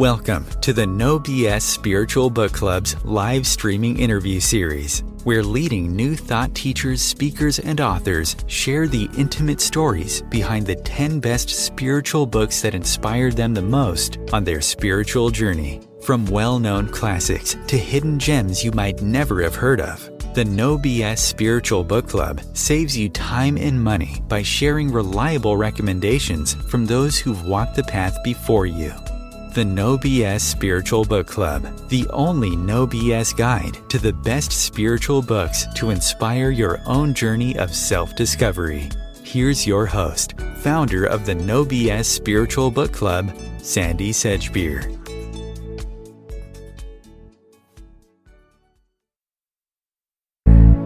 Welcome to the No BS Spiritual Book Club's live streaming interview series, where leading new thought teachers, speakers, and authors share the intimate stories behind the 10 best spiritual books that inspired them the most on their spiritual journey. From well-known classics to hidden gems you might never have heard of, the No BS Spiritual Book Club saves you time and money by sharing reliable recommendations from those who've walked the path before you. The No BS Spiritual Book Club, the only no BS guide to the best spiritual books to inspire your own journey of self-discovery. Here's your host, founder of the No BS Spiritual Book Club, Sandie Sedgbeer.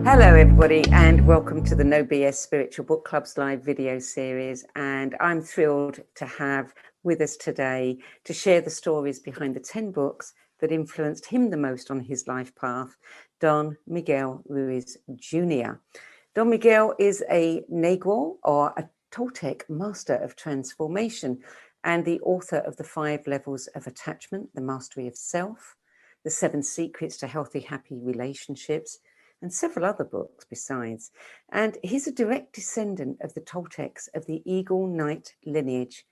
Hello everybody and welcome to the No BS Spiritual Book Club's live video series, and I'm thrilled to have with us today to share the stories behind the 10 books that influenced him the most on his life path, Don Miguel Ruiz Jr. Don Miguel is a Negro, or a Toltec Master of Transformation, and the author of the 5 Levels of Attachment, the Mastery of Self, the 7 Secrets to Healthy, Happy Relationships, and several other books besides. And he's a direct descendant of the Toltecs of the Eagle Knight lineage,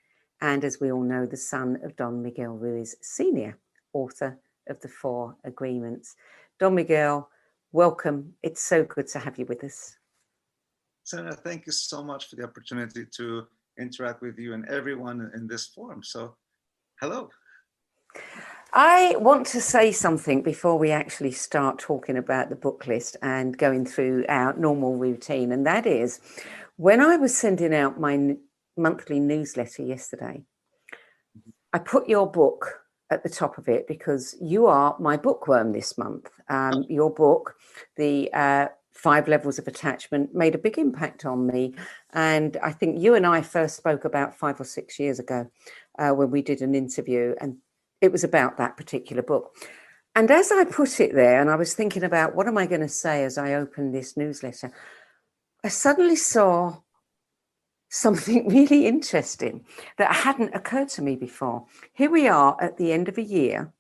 and as we all know, the son of Don Miguel Ruiz Sr., author of the 4 Agreements. Don Miguel, welcome. It's so good to have you with us. Senator, thank you so much for the opportunity to interact with you and everyone in this forum. So, hello. I want to say something before we actually start talking about the book list and going through our normal routine, and that is, when I was sending out my monthly newsletter yesterday, I put your book at the top of it because you are my bookworm this month. Your book, the 5 Levels of Attachment, made a big impact on me, and I think you and I first spoke about 5 or 6 years ago when we did an interview, and it was about that particular book. And as I put it there, and I was thinking about what am I going to say as I opened this newsletter, I suddenly saw something really interesting that hadn't occurred to me before. Here we are at the end of a year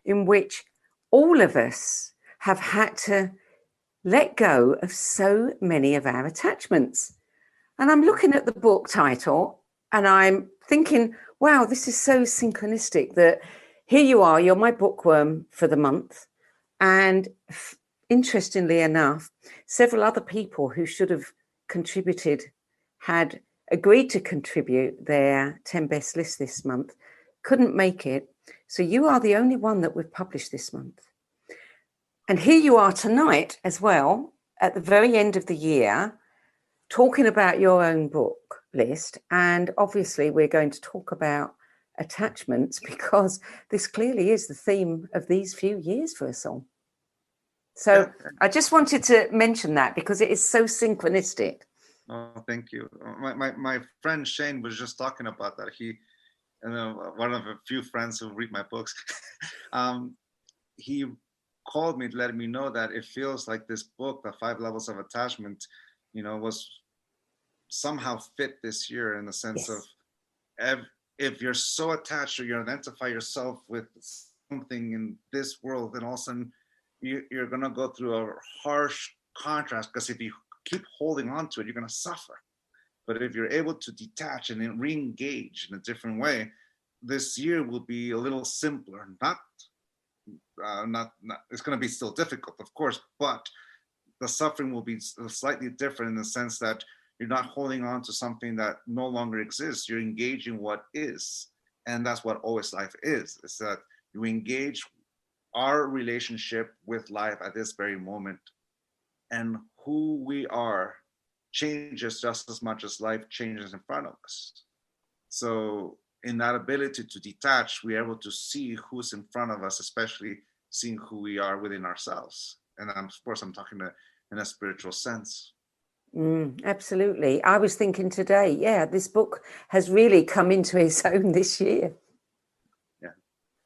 in which all of us have had to let go of so many of our attachments. And I'm looking at the book title and I'm thinking, wow, this is so synchronistic that here you are, you're my bookworm for the month. And interestingly enough, several other people who should have contributed had agreed to contribute their 10 best list this month, couldn't make it. So you are the only one that we've published this month. And here you are tonight as well, at the very end of the year, talking about your own book list. And obviously we're going to talk about attachments because this clearly is the theme of these few years for us all. So I just wanted to mention that because it is so synchronistic. Oh, thank you. My friend Shane was just talking about that. He, one of a few friends who read my books, he called me to let me know that it feels like this book, The 5 Levels of Attachment, was somehow fit this year in the sense of if you're so attached or you identify yourself with something in this world, then all of a sudden you're going to go through a harsh contrast, because if you keep holding on to it, you're going to suffer. But if you're able to detach and then re-engage in a different way, this year will be a little simpler. Not it's going to be still difficult, of course, but the suffering will be slightly different in the sense that you're not holding on to something that no longer exists. You're engaging what is. And that's what always life is that you engage our relationship with life at this very moment. And who we are changes just as much as life changes in front of us. So in that ability to detach, we're able to see who's in front of us, especially seeing who we are within ourselves. And of course, I'm talking in a spiritual sense. Absolutely. I was thinking today, this book has really come into its own this year.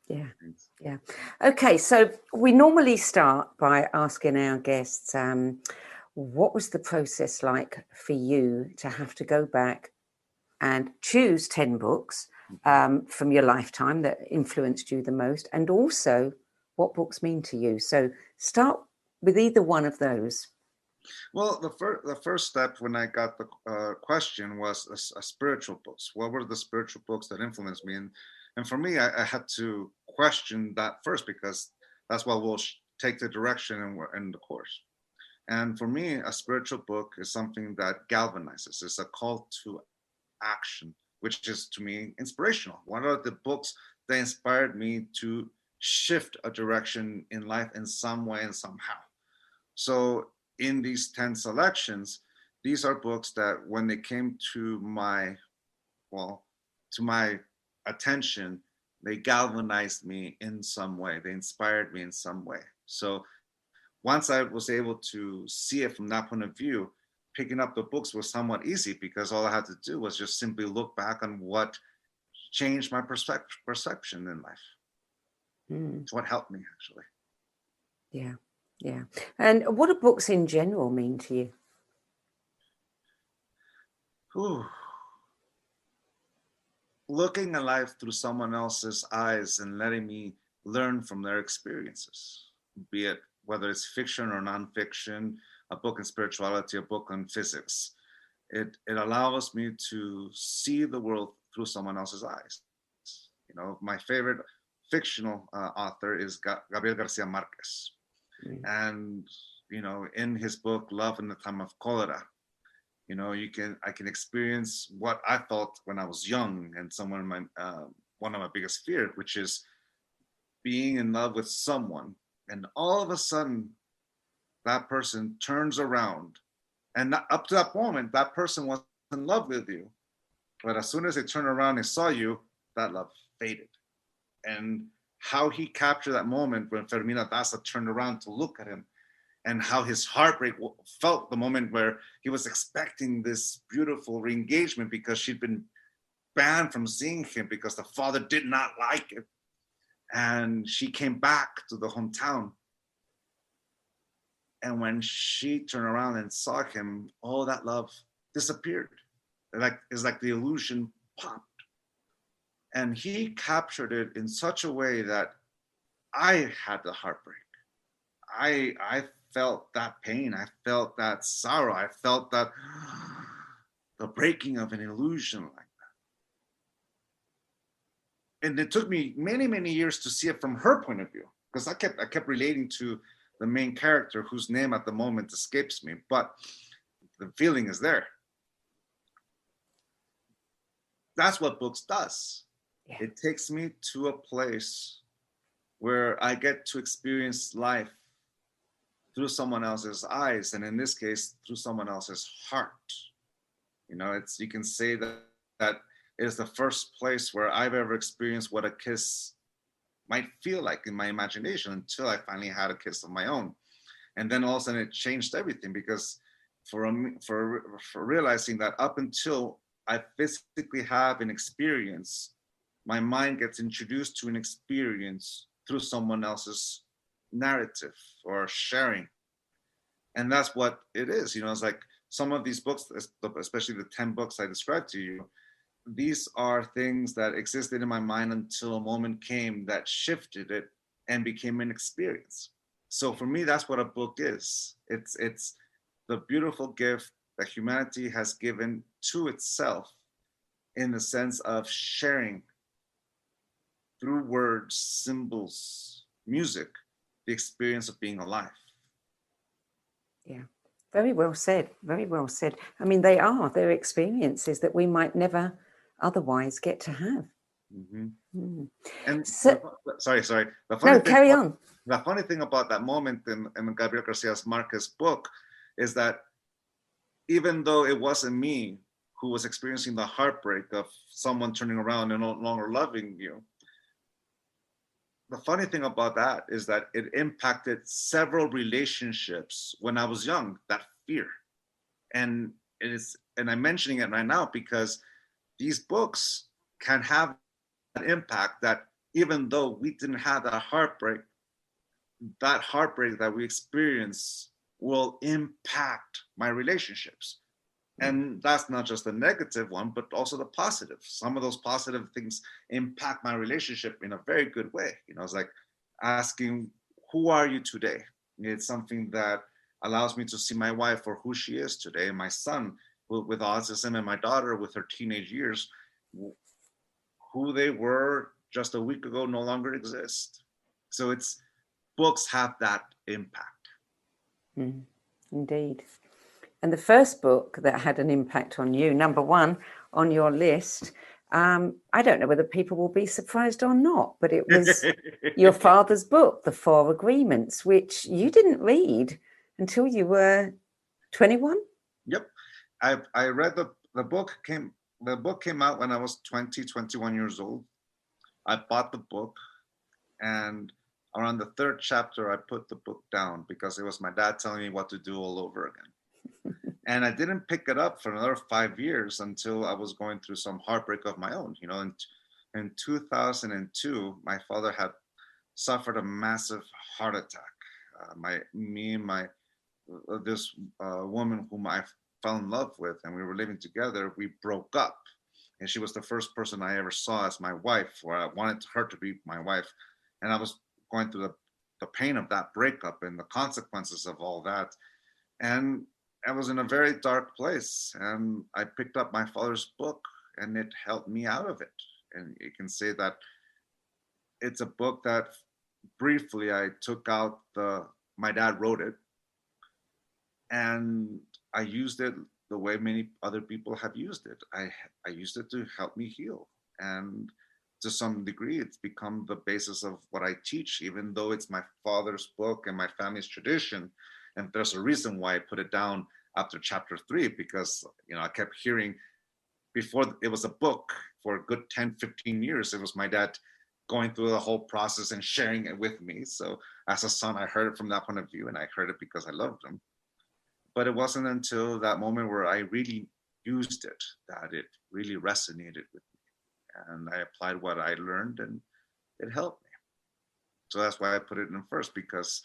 Yeah. Okay, so we normally start by asking our guests, what was the process like for you to have to go back and choose 10 books from your lifetime that influenced you the most, and also what books mean to you. So start with either one of those. Well, the first step when I got the question was spiritual books. What were the spiritual books that influenced me? And for me, I had to question that first, because that's what will take the direction in the course. And for me, a spiritual book is something that galvanizes. It's a call to action, which is to me inspirational. One of the books that inspired me to shift a direction in life in some way and somehow. So in these 10 selections, these are books that when they came to my attention, they galvanized me in some way. They inspired me in some way. So once I was able to see it from that point of view, picking up the books was somewhat easy, because all I had to do was just simply look back on what changed my perception in life. It's what helped me, actually. Yeah, yeah. And what do books in general mean to you? Whew. Looking at life through someone else's eyes and letting me learn from their experiences, be it whether it's fiction or nonfiction, a book in spirituality, a book on physics. It allows me to see the world through someone else's eyes. You know, my favorite fictional author is Gabriel Garcia Marquez. And, you know, in his book, Love in the Time of Cholera, you know, I can experience what I felt when I was young, and one of my biggest fears, which is being in love with someone, and all of a sudden that person turns around, and up to that moment that person was in love with you, but as soon as they turned around and saw you, that love faded. And how he captured that moment when Fermina Daza turned around to look at him, and how his heartbreak felt the moment where he was expecting this beautiful re-engagement, because she'd been banned from seeing him because the father did not like it. And she came back to the hometown. And when she turned around and saw him, all that love disappeared. It's like the illusion popped. And he captured it in such a way that I had the heartbreak. I felt that pain. I felt that sorrow. I felt that the breaking of an illusion like that. And it took me many, many years to see it from her point of view, because I kept relating to the main character, whose name at the moment escapes me, but the feeling is there. That's what books does. Yeah. It takes me to a place where I get to experience life through someone else's eyes, and in this case, through someone else's heart. You know, you can say that it is the first place where I've ever experienced what a kiss might feel like in my imagination, until I finally had a kiss of my own. And then all of a sudden it changed everything, because for realizing that up until I physically have an experience, my mind gets introduced to an experience through someone else's narrative or sharing. And that's what it is. You know, it's like some of these books, especially the 10 books I described to you, these are things that existed in my mind until a moment came that shifted it and became an experience. So for me, that's what a book is. It's the beautiful gift that humanity has given to itself, in the sense of sharing through words, symbols, music, the experience of being alive. Yeah, very well said. Very well said. I mean, they're experiences that we might never otherwise get to have. Mm-hmm. And so, sorry. Carry on. The funny thing about that moment in Gabriel Garcia Marquez's book is that even though it wasn't me who was experiencing the heartbreak of someone turning around and no longer loving you, the funny thing about that is that it impacted several relationships when I was young, that fear. And I'm mentioning it right now because these books can have an impact that even though we didn't have that heartbreak that we experience will impact my relationships. And that's not just the negative one, but also the positive. Some of those positive things impact my relationship in a very good way. It's like asking, who are you today? It's something that allows me to see my wife for who she is today, and my son with autism, and my daughter with her teenage years, who they were just a week ago no longer exist. So books have that impact. Indeed. And the first book that had an impact on you, number one on your list, I don't know whether people will be surprised or not, but it was your father's book, The Four Agreements, which you didn't read until you were 21. Yep. I read the book came out when I was 21 years old. I bought the book, and around the third chapter, I put the book down because it was my dad telling me what to do all over again. And I didn't pick it up for another 5 years until I was going through some heartbreak of my own. In 2002, my father had suffered a massive heart attack. This woman whom I fell in love with, and we were living together, we broke up. And she was the first person I ever saw as my wife, or I wanted her to be my wife. And I was going through the pain of that breakup and the consequences of all that. And I was in a very dark place, and I picked up my father's book, and it helped me out of it. And you can say that it's a book that briefly I took out my dad wrote it, and I used it the way many other people have used it. I used it to help me heal. And to some degree, it's become the basis of what I teach, even though it's my father's book and my family's tradition. And there's a reason why I put it down after chapter 3, because I kept hearing, before it was a book, for a good 10, 15 years, it was my dad going through the whole process and sharing it with me. So as a son, I heard it from that point of view, and I heard it because I loved him. But it wasn't until that moment where I really used it that it really resonated with me. And I applied what I learned, and it helped me. So that's why I put it in first, because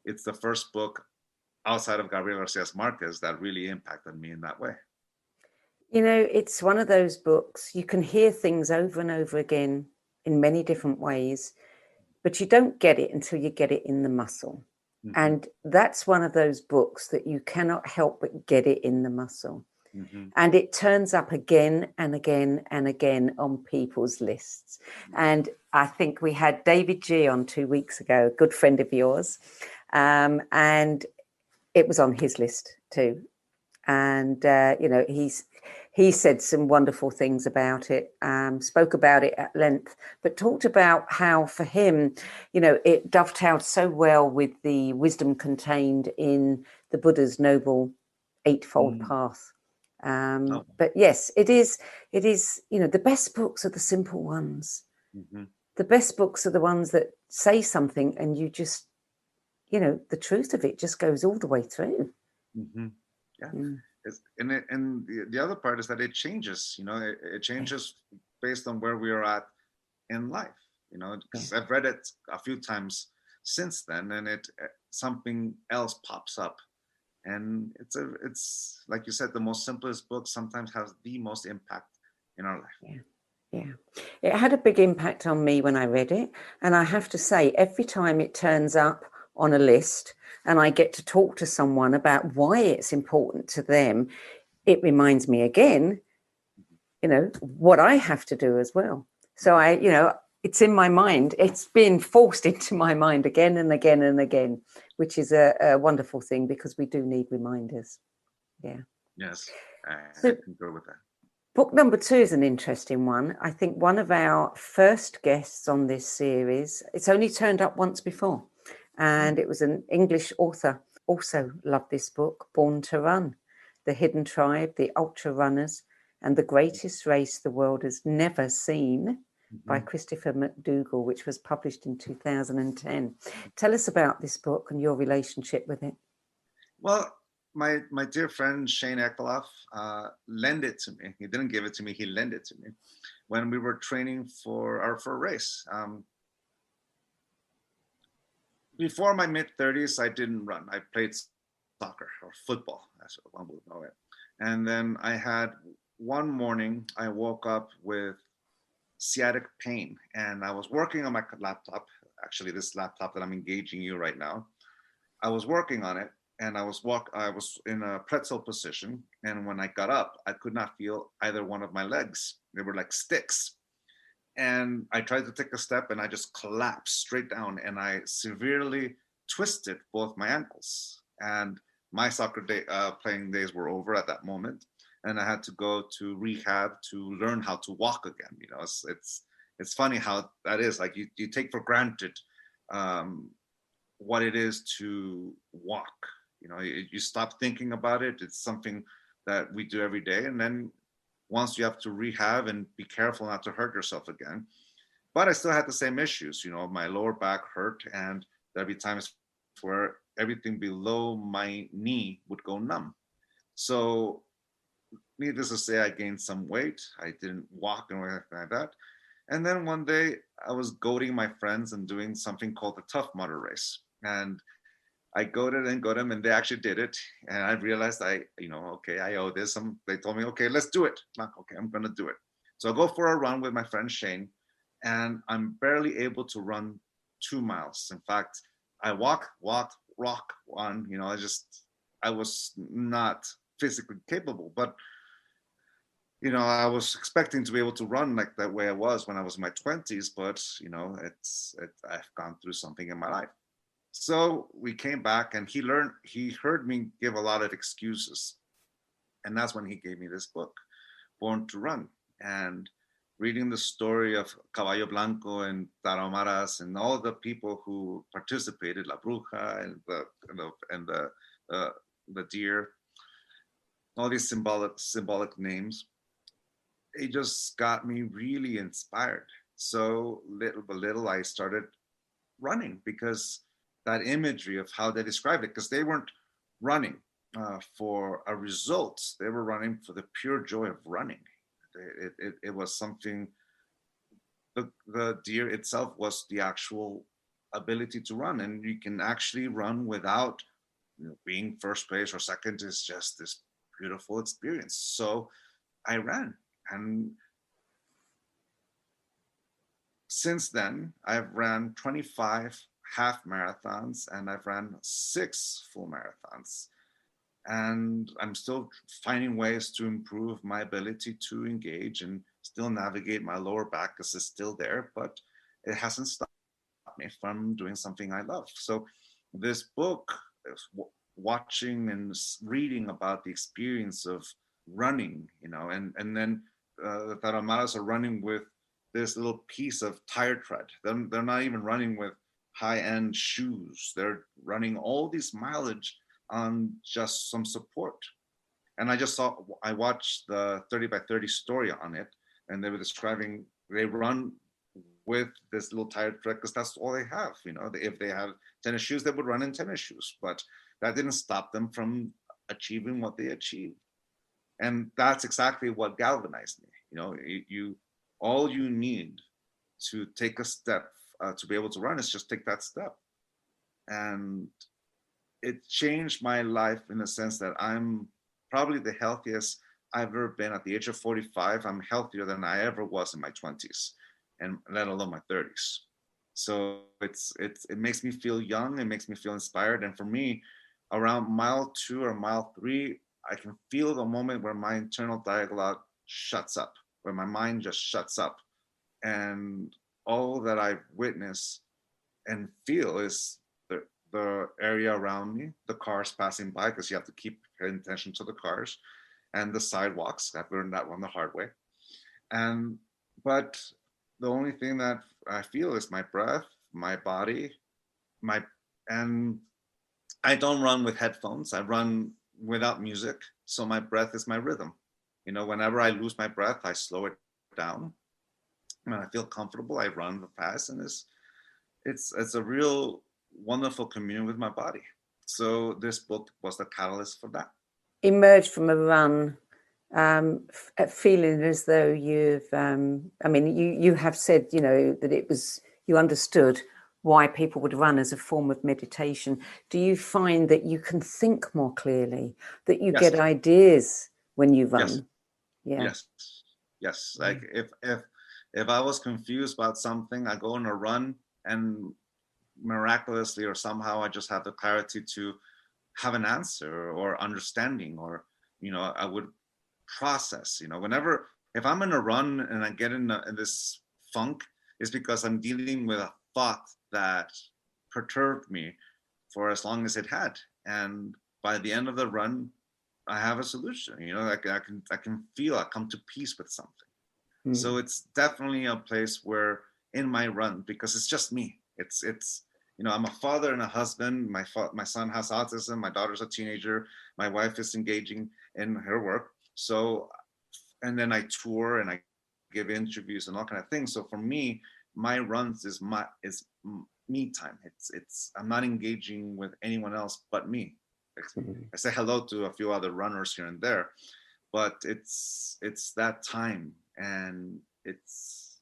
it's the first book outside of Gabriel Garcia Marquez that really impacted me in that way. It's one of those books, you can hear things over and over again in many different ways, but you don't get it until you get it in the muscle. Mm-hmm. And that's one of those books that you cannot help but get it in the muscle. Mm-hmm. And it turns up again and again and again on people's lists. Mm-hmm. And I think we had David G on 2 weeks ago, a good friend of yours, and it was on his list too. And, he said some wonderful things about it, spoke about it at length, but talked about how for him, it dovetailed so well with the wisdom contained in the Buddha's Noble Eightfold Path. But yes, it is, the best books are the simple ones. Mm-hmm. The best books are the ones that say something and you just, the truth of it just goes all the way through. Mm-hmm. Yeah. Mm. And the other part is that it changes, it changes based on where we are at in life, because I've read it a few times since then, and something else pops up. And it's like you said, the most simplest book sometimes has the most impact in our life. Yeah. It had a big impact on me when I read it. And I have to say, every time it turns up on a list and I get to talk to someone about why it's important to them, it reminds me again, what I have to do as well. So it's in my mind. It's been forced into my mind again and again and again, which is a wonderful thing because we do need reminders. Yeah. Yes, I can go with that. Book number 2 is an interesting one. I think one of our first guests on this series, it's only turned up once before. And it was an English author, also loved this book, Born to Run, The Hidden Tribe, The Ultra Runners, and the Greatest Race the World Has Never Seen, by Christopher McDougall, which was published in 2010. Tell us about this book and your relationship with it. Well, my dear friend Shane Ekoloff lent it to me. He didn't give it to me, he lent it to me when we were training for a race. Before my mid-30s, I didn't run. I played soccer or football, that's what one would know it. And then I had one morning, I woke up with sciatic pain, and I was working on my laptop. Actually, this laptop that I'm engaging you right now, I was working on it, and I was in a pretzel position, and when I got up, I could not feel either one of my legs. They were like sticks. And I tried to take a step, and I just collapsed straight down, and I severely twisted both my ankles. And my soccer playing days were over at that moment, and I had to go to rehab to learn how to walk again. You know, it's funny how that is. Like you take for granted what it is to walk. You know, you stop thinking about it. It's something that we do every day, and then once you have to rehab and be careful not to hurt yourself again. But I still had the same issues. You know, my lower back hurt, and there'd be times where everything below my knee would go numb. So needless to say, I gained some weight. I didn't walk and anything like that. And then one day I was goading my friends and doing something called the Tough Mudder race. And I goaded them, and they actually did it. And I realized okay, I owe this. They told me, okay, let's do it. I'm like, okay, I'm going to do it. So I go for a run with my friend Shane, and I'm barely able to run 2 miles. In fact, I walk, run, I was not physically capable, but I was expecting to be able to run like that way I was when I was in my 20s, but I've gone through something in my life. So we came back, and he heard me give a lot of excuses. And that's when he gave me this book, Born to Run. And reading the story of Caballo Blanco and Tarahumaras and all the people who participated, La Bruja and the deer, all these symbolic names, it just got me really inspired. So little by little, I started running, because that imagery of how they described it, because they weren't running for a result. They were running for the pure joy of running. It was something, the deer itself was the actual ability to run. And you can actually run without being first place or second. Is just this beautiful experience. So I ran. And since then, I've ran 25 half marathons, and I've ran 6 full marathons. And I'm still finding ways to improve my ability to engage and still navigate my lower back, because it's still there, but it hasn't stopped me from doing something I love. So this book, watching and reading about the experience of running, and then the Tarahumaras are running with this little piece of tire tread. They're not even running with high-end shoes. They're running all this mileage on just some support. And I watched the 30 by 30 story on it, and they were describing, they run with this little tire tread because that's all they have. If they have tennis shoes, they would run in tennis shoes, but that didn't stop them from achieving what they achieved. And that's exactly what galvanized me. All you need to take a step to be able to run is just take that step. And it changed my life in the sense that I'm probably the healthiest I've ever been. At the age of 45, I'm healthier than I ever was in my 20s, and let alone my 30s. So it makes me feel young. It makes me feel inspired. And for me, around mile 2 or mile 3, I can feel the moment where my internal dialogue shuts up, where my mind just shuts up. And all that I witness and feel is the area around me, the cars passing by, because you have to keep paying attention to the cars, and the sidewalks. I've learned that one the hard way. But the only thing that I feel is my breath, my body, and I don't run with headphones. I run without music. So my breath is my rhythm. Whenever I lose my breath, I slow it down. When I feel comfortable, I run fast, and it's a real wonderful communion with my body. So this book was the catalyst for that. Emerged from a run, feeling as though you've, you have said, that it was, you understood why people would run as a form of meditation. Do you find that you can think more clearly, that you Yes. get ideas when you Yes. run. Yeah. Yes. Like if I was confused about something, I go on a run, and miraculously or somehow I just have the clarity to have an answer or understanding, or I would process. Whenever, if I'm in a run and I get in this funk, it's because I'm dealing with a thought that perturbed me for as long as it had, and by the end of the run I have a solution. Like I can feel I come to peace with something. So it's definitely a place where in my run, because it's just me. It's I'm a father and a husband. My son has autism. My daughter's a teenager. My wife is engaging in her work. So, and then I tour and I give interviews and all kind of things. So for me, my runs is me time. It's I'm not engaging with anyone else but me. I say hello to a few other runners here and there, but it's that time, and it's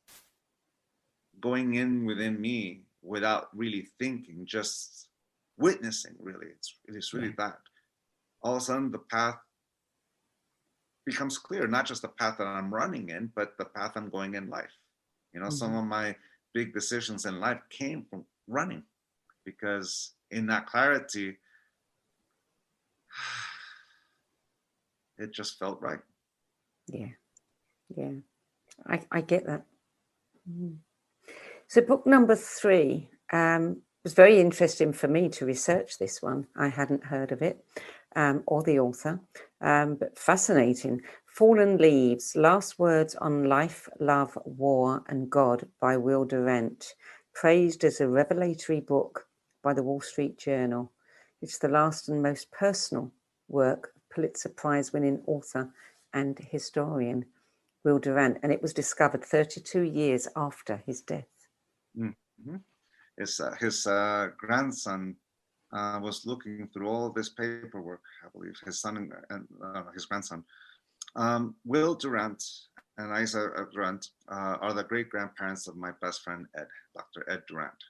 going in within me without really thinking, just witnessing. Really, it's really that. All of a sudden, the path becomes clear. Not just the path that I'm running in, but the path I'm going in life. Some of my big decisions in life came from running, because in that clarity, it just felt right. Yeah. I get that. So book number 3 was very interesting for me to research this one. I hadn't heard of it or the author, but fascinating. Fallen Leaves, Last Words on Life, Love, War and God by Will Durant, praised as a revelatory book by the Wall Street Journal. It's the last and most personal work of Pulitzer Prize winning author and historian Will Durant, and it was discovered 32 years after his death. Mm-hmm. His grandson was looking through all this paperwork. I believe his son and his grandson, Will Durant and Isa Durant, are the great grandparents of my best friend Ed, Dr. Ed Durant.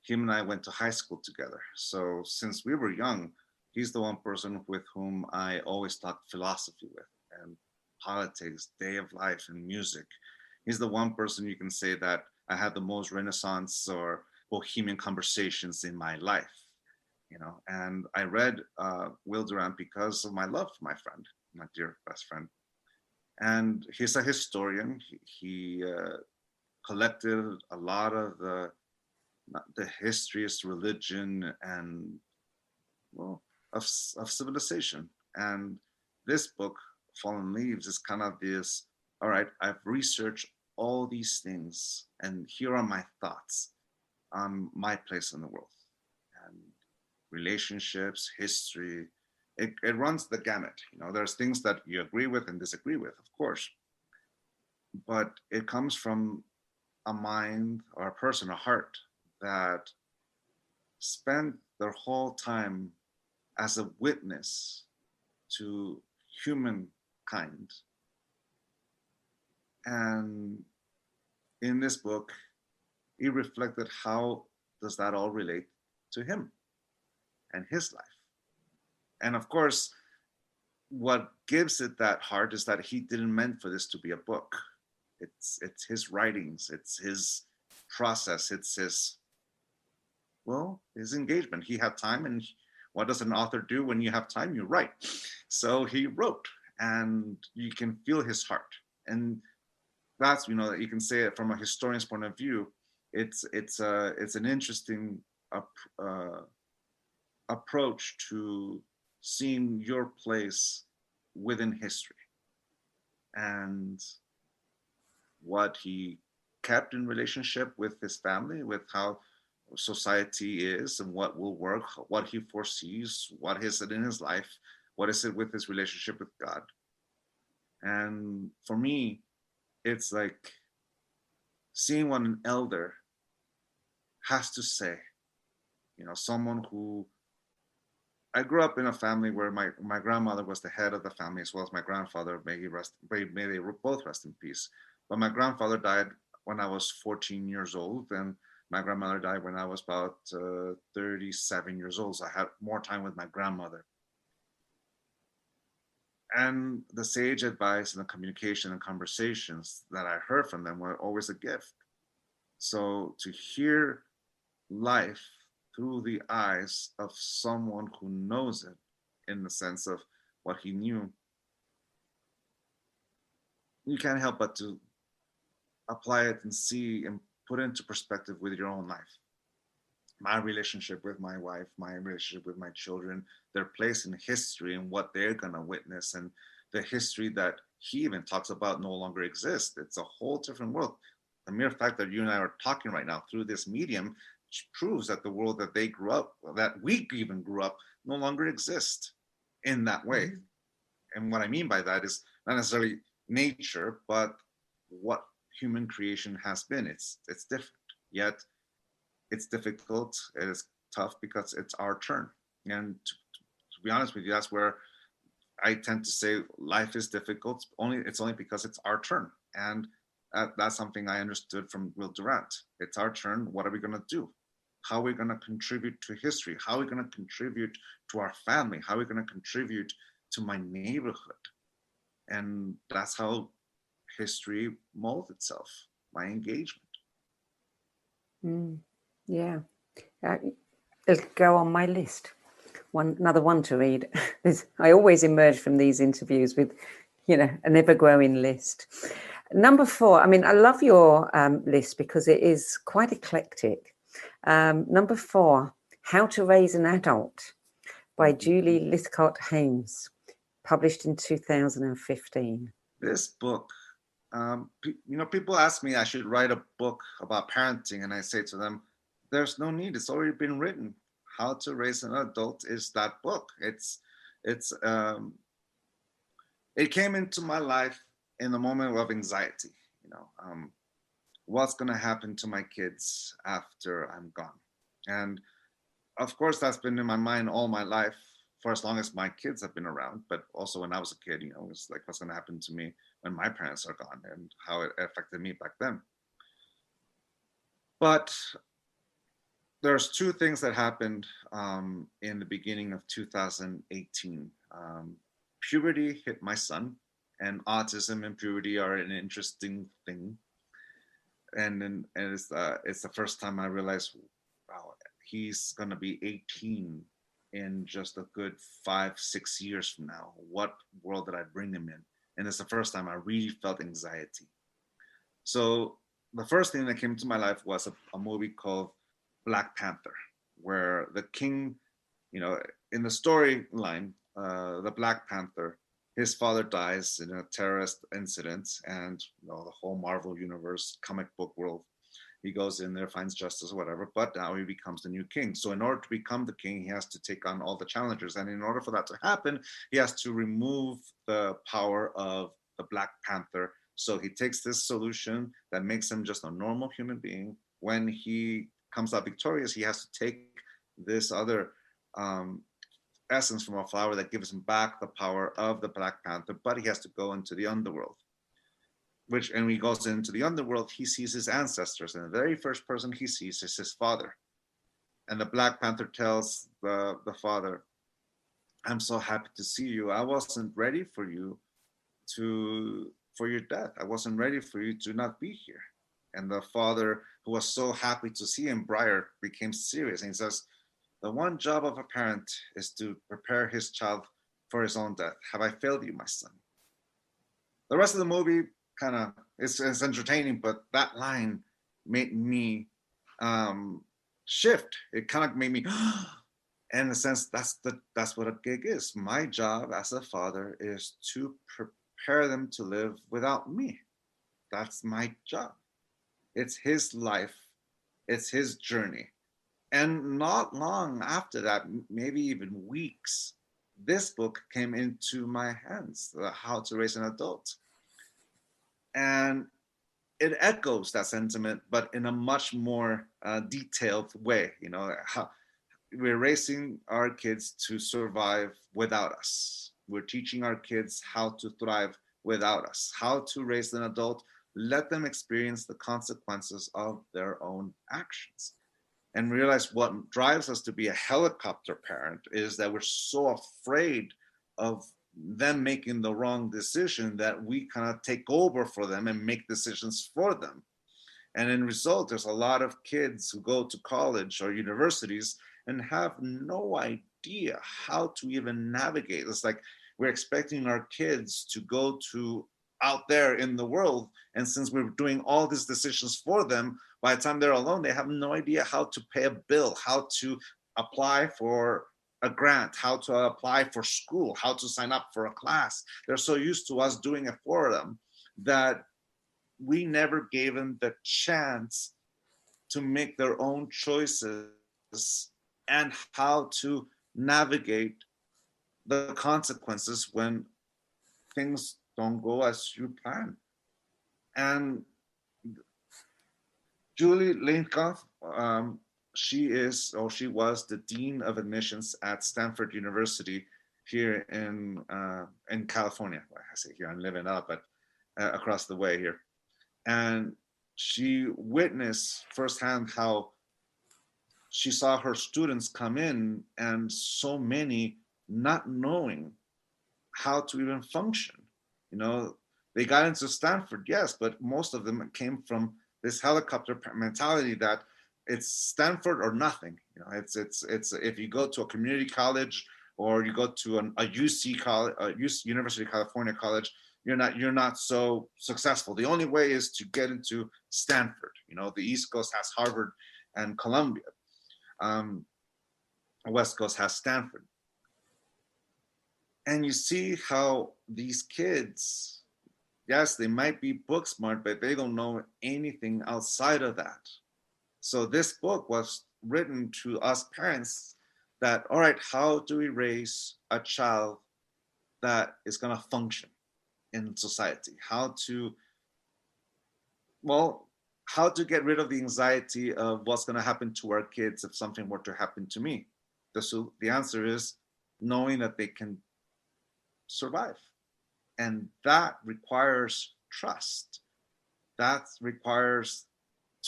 Him and I went to high school together. So since we were young, he's the one person with whom I always talked philosophy with, and politics, day of life, and music. He's the one person you can say that I had the most Renaissance or bohemian conversations in my life, and I read Will Durant because of my love for my friend, my dear best friend. And he's a historian. He collected a lot of the history's religion and of civilization. And this book, Fallen Leaves, is kind of this, all right, I've researched all these things, and here are my thoughts on my place in the world. And relationships, history, it runs the gamut. There's things that you agree with and disagree with, of course. But it comes from a mind or a person, a heart that spent their whole time as a witness to humankind. And in this book, he reflected how does that all relate to him and his life. And of course, what gives it that heart is that he didn't meant for this to be a book. It's his writings, it's his process, it's his engagement. He had time, and what does an author do when you have time? You write. So he wrote, and you can feel his heart. And that's, you can say it from a historian's point of view. It's an interesting approach to seeing your place within history and what he kept in relationship with his family, with how society is and what will work, what he foresees, what is it in his life, what is it with his relationship with God. And for me, it's like seeing what an elder has to say. Someone who, I grew up in a family where my grandmother was the head of the family, as well as my grandfather. May they both rest in peace. But my grandfather died when I was 14 years old, and my grandmother died when I was about 37 years old. So I had more time with my grandmother. And the sage advice and the communication and conversations that I heard from them were always a gift. So to hear life through the eyes of someone who knows it, in the sense of what he knew, you can't help but to apply it and see and put it into perspective with your own life. My relationship with my wife, my relationship with my children, their place in history and what they're going to witness, and the history that he even talks about no longer exists. It's a whole different world. The mere fact that you and I are talking right now through this medium proves that the world that they grew up, that we even grew up, no longer exists in that way. Mm-hmm. And what I mean by that is not necessarily nature, but what human creation has been. It's different, yet it's difficult. It is tough because it's our turn. And to be honest with you, that's where I tend to say life is difficult. It's only because it's our turn. And that's something I understood from Will Durant. It's our turn. What are we going to do? How are we going to contribute to history? How are we going to contribute to our family? How are we going to contribute to my neighborhood? And that's how history molds itself, my engagement. Yeah. It'll go on my list. Another one to read. I always emerge from these interviews with, an ever-growing list. Number 4, I mean, I love your list because it is quite eclectic. Number 4, How to Raise an Adult by Julie Lythcott-Haims, published in 2015. This book, people ask me I should write a book about parenting, and I say to them, there's no need. It's already been written. How to Raise an Adult is that book. It came into my life in a moment of anxiety. What's going to happen to my kids after I'm gone? And of course, that's been in my mind all my life for as long as my kids have been around. But also when I was a kid, it was like, what's going to happen to me when my parents are gone, and how it affected me back then. But there's 2 things that happened in the beginning of 2018. Puberty hit my son, and autism and puberty are an interesting thing. And it's the first time I realized, wow, he's going to be 18 in just a good 5-6 years from now. What world did I bring him in? And it's the first time I really felt anxiety. So the first thing that came to my life was a movie called Black Panther, where the king, in the storyline, the Black Panther, his father dies in a terrorist incident, and the whole Marvel universe, comic book world, he goes in there, finds justice or whatever, but now he becomes the new king. So in order to become the king, he has to take on all the challengers. And in order for that to happen, he has to remove the power of the Black Panther. So he takes this solution that makes him just a normal human being. When he comes out victorious, he has to take this other essence from a flower that gives him back the power of the Black Panther, but he has to go into the underworld. And when he goes into the underworld, he sees his ancestors, and the very first person he sees is his father. And the Black Panther tells the father, I'm so happy to see you. I wasn't ready for you for your death. I wasn't ready for you to not be here. And the father, who was so happy to see him, Briar, became serious. And he says, the one job of a parent is to prepare his child for his own death. Have I failed you, my son? The rest of the movie kind of, it's entertaining, but that line made me shift. It kind of made me, and in a sense, that's what a gig is. My job as a father is to prepare them to live without me. That's my job. It's his life. It's his journey. And not long after that, maybe even weeks, this book came into my hands, How to Raise an Adult. And it echoes that sentiment, but in a much more detailed way. How we're raising our kids to survive without us. We're teaching our kids how to thrive without us, how to raise an adult, let them experience the consequences of their own actions. And realize what drives us to be a helicopter parent is that we're so afraid of them making the wrong decision, that we kind of take over for them and make decisions for them. And in result, there's a lot of kids who go to college or universities and have no idea how to even navigate. It's like we're expecting our kids to go to out there in the world. And since we're doing all these decisions for them, by the time they're alone, they have no idea how to pay a bill, how to apply for a grant, how to apply for school, how to sign up for a class. They're so used to us doing it for them that we never gave them the chance to make their own choices and how to navigate the consequences when things don't go as you plan. And Julie Lainkoff, she was the Dean of Admissions at Stanford University here in California. Well, I say here, I'm living up, but across the way here. And she witnessed firsthand how she saw her students come in and so many not knowing how to even function. You know, they got into Stanford, yes, but most of them came from this helicopter mentality that it's Stanford or nothing. You know, it's if you go to a community college or you go to a UC college, University of California college, you're not so successful. The only way is to get into Stanford. You know, the East Coast has Harvard and Columbia. West Coast has Stanford. And you see how these kids, yes, they might be book smart, but they don't know anything outside of that. So this book was written to us parents that, all right, how do we raise a child that is going to function in society? How to get rid of the anxiety of what's going to happen to our kids if something were to happen to me? The answer is knowing that they can survive. And that requires trust. That requires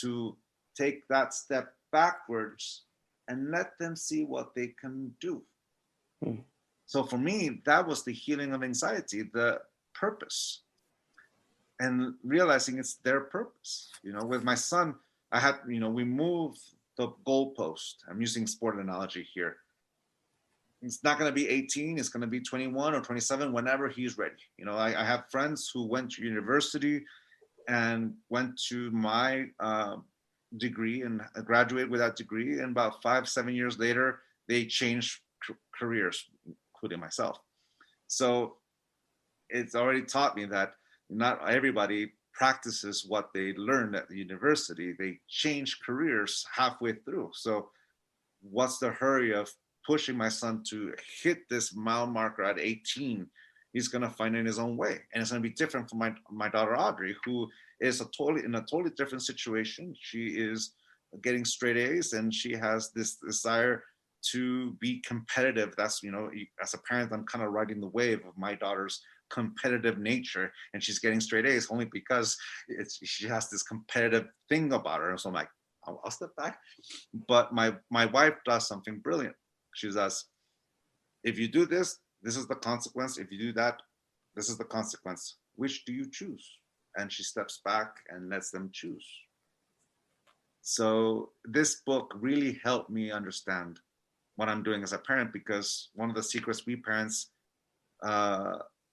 to take that step backwards and let them see what they can do. So for me, that was the healing of anxiety, the purpose, and realizing it's their purpose. You know, with my son, we moved the goalpost. I'm using sport analogy here. It's not going to be 18. It's going to be 21 or 27 whenever he's ready. You know, I have friends who went to university and went to my degree and graduated with that degree. And about 5-7 years later, they changed careers, including myself. So it's already taught me that not everybody practices what they learned at the university. They change careers halfway through. So what's the hurry of pushing my son to hit this mile marker at 18? He's going to find it in his own way. And it's going to be different from my daughter, Audrey, who is in a totally different situation. She is getting straight A's and she has this desire to be competitive. That's, you know, as a parent, I'm kind of riding the wave of my daughter's competitive nature, and she's getting straight A's only because she has this competitive thing about her. And so I'm like, I'll step back. But my wife does something brilliant. She says, if you do this, this is the consequence. If you do that, this is the consequence. Which do you choose? And she steps back and lets them choose. So this book really helped me understand what I'm doing as a parent, because one of the secrets we parents